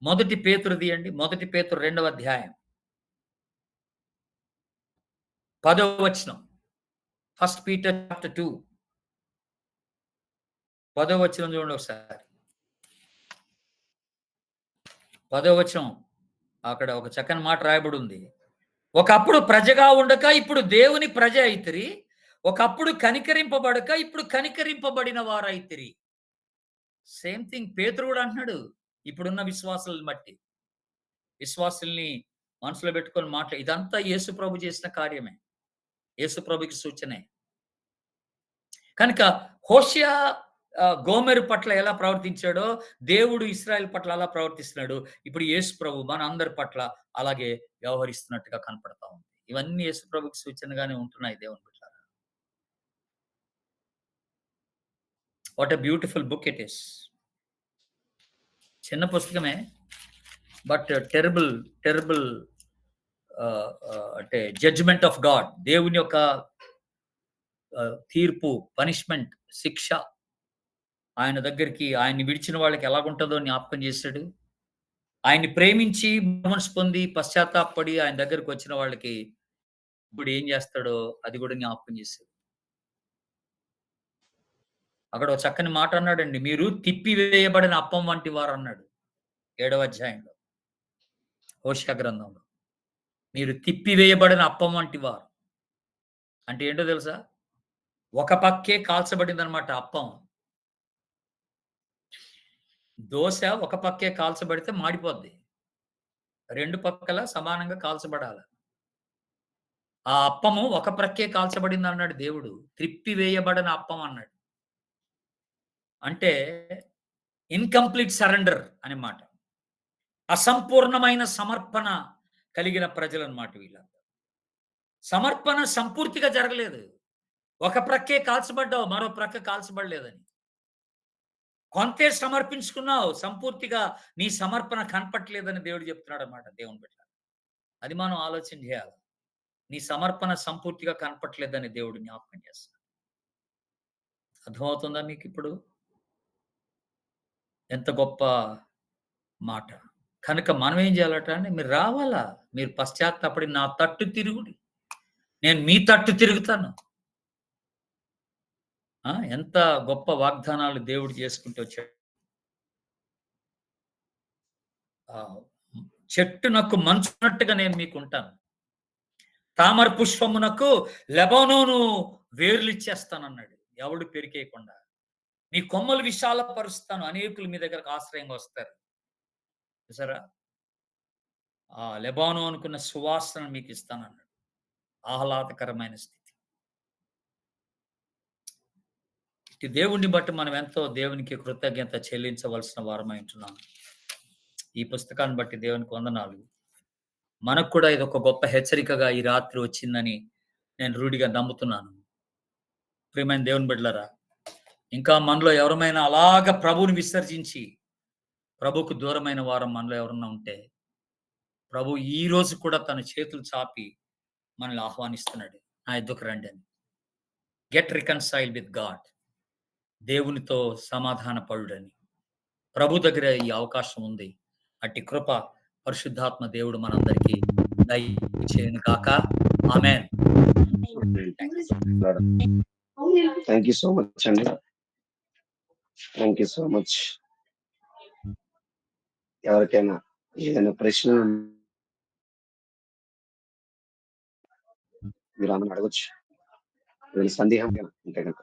మొదటి పేతురు తీయండి. మొదటి పేతురు 2వ అధ్యాయం. 10వ వచనం. First Peter chapter 2. 10వ వచనం చూడండి ఒకసారి. 10వ వచనం. అక్కడ ఒక చక్కని మాట రాయబడి ఉంది. ఒకప్పుడు ప్రజగా ఉండక ఇప్పుడు దేవుని ప్రజ అయితిరి. ఒకప్పుడు కనికరింపబడక ఇప్పుడు కనికరింపబడిన వారైతిరి. సేమ్ థింగ్ పేతురు కూడా అంటున్నాడు. ఇప్పుడున్న విశ్వాసులను బట్టి. విశ్వాసుల్ని మనసులో పెట్టుకొని ఇదంతా యేసు ప్రభు చేసిన కార్యమే. యేసు ప్రభుకి సూచనే. కనుక హోషేయ గోమెరు పట్ల ఎలా ప్రవర్తించాడో దేవుడు ఇశ్రాయేలు పట్ల అలా ప్రవర్తిస్తున్నాడు. ఇప్పుడు యేసు ప్రభు మనందరి పట్ల అలాగే వ్యవహరిస్తున్నట్టుగా కనపడతా ఉంది. ఇవన్నీ యేసు ప్రభుకి సూచనగానే ఉంటున్నాయి దేవుని బిడ్డలారా. What a beautiful book it is. చిన్న పుస్తకమే. బట్ టెర్రిబుల్ టెర్రిబుల్ అంటే జడ్జ్‌మెంట్ ఆఫ్ గాడ్. దేవుని యొక్క తీర్పు, పనిష్మెంట్, శిక్ష ఆయన దగ్గరికి ఆయన్ని విడిచిన వాళ్ళకి ఎలాగుంటదో జ్ఞాపకం చేసాడు. ఆయన్ని ప్రేమించి మనసు పొంది పశ్చాత్తాపపడి ఆయన దగ్గరికి వచ్చిన వాళ్ళకి ఇప్పుడు ఏం చేస్తాడో అది కూడా జ్ఞాపకం చేసాడు. అక్కడ ఒక చక్కని మాట అన్నాడండి. మీరు తిప్పివేయబడిన అప్పం వంటి వారన్నాడు. 7వ అధ్యాయంలో. హోషేయ గ్రంథంలో. మీరు తిప్పివేయబడిన అప్పం వంటి వారు. అంటే ఏంటో తెలుసా? ఒక పక్కే కాల్చబడిందనమాట అప్పం. దోస ఒక పక్కే కాల్చబడితే మాడిపోద్ది. 2 పక్కల సమానంగా కాల్చబడాల. ఆ అప్పము ఒక ప్రక్కే కాల్చబడిందన్నాడు దేవుడు. త్రిప్పివేయబడని అప్పం అన్నాడు. అంటే ఇన్‌కంప్లీట్ సరెండర్ అని మాట. అసంపూర్ణమైన సమర్పణ కలిగిన ప్రజలన్నమాట వీళ్ళంతా. సమర్పణ సంపూర్తిగా జరగలేదు. ఒక ప్రక్కే కాల్చబడ్డావు, మరో ప్రక్క కాల్చబడలేదని. కొంతే సమర్పించుకున్నావు, సంపూర్తిగా నీ సమర్పణ కనపట్లేదని దేవుడు చెప్తున్నాడన్నమాట దేవుని బిడ్డ. అది మనం ఆలోచన చేయాలి. నీ సమర్పణ సంపూర్తిగా కనపట్లేదని దేవుడు జ్ఞాపకం చేస్తున్నాడు. అర్థమవుతుందా మీకిప్పుడు? ఎంత గొప్ప మాట. కనుక మనం ఏం చేయాలట అంటే మీరు రావాలా. మీరు పశ్చాత్తాపడి నా తట్టు తిరుగుడి. నేను మీ తట్టు తిరుగుతాను. ఎంత గొప్ప వాగ్దానాలు దేవుడు చేసుకుంటూ వచ్చాడు. ఆహ్, చెట్టునకు మంచున్నట్టుగా నేను మీకుంటాను. తామర పుష్పమునకు లెబానోను వేర్లిచ్చేస్తానన్నాడు. ఎవడు పెరికేయకుండా. మీ కొమ్మలు విశాలపరుస్తాను. అనేకులు మీ దగ్గరకు ఆశ్రయంగా వస్తారు. చూసారా? లెబానోనుకున్న సువాసన మీకిస్తానన్నాడు. ఆహ్లాదకరమైన స్థితి. ఈ దేవుడిని బట్టి మనం ఎంతో దేవునికి కృతజ్ఞత చెల్లించవలసిన వారమై ఉంటున్నాం. ఈ పుస్తకాన్ని బట్టి దేవునికి వందనాలు. మనకు కూడా ఇదొక గొప్ప హెచ్చరికగా ఈ రాత్రి వచ్చిందని నేను రూఢిగా నమ్ముతున్నాను. ప్రియమైన దేవుని బిడ్డలారా, ఇంకా మనలో ఎవరమైనా అలాగా ప్రభువుని విసర్జించి, ప్రభువుకు దూరమైన వారం మనలో ఎవరన్నా ఉంటే, ప్రభు ఈ రోజు కూడా తన చేతులు చాపి మనల్ని ఆహ్వానిస్తున్నాడు. నా యొద్దకు రండి అని. Get reconcile with God. దేవునితో సమాధాన పడుడని. ప్రభు దగ్గర ఈ అవకాశం ఉంది. అట్టి కృప పరిశుద్ధాత్మ దేవుడు మనందరికీ దయచేయును గాక. ఆమేన్. థ్యాంక్ యూ సో మచ్ అండి. Thank you so much. ఎవరికైనా ఏదైనా ప్రశ్న మీరు ఆమెను అడగొచ్చు. ఏదైనా సందేహం ఉంటే గనుక.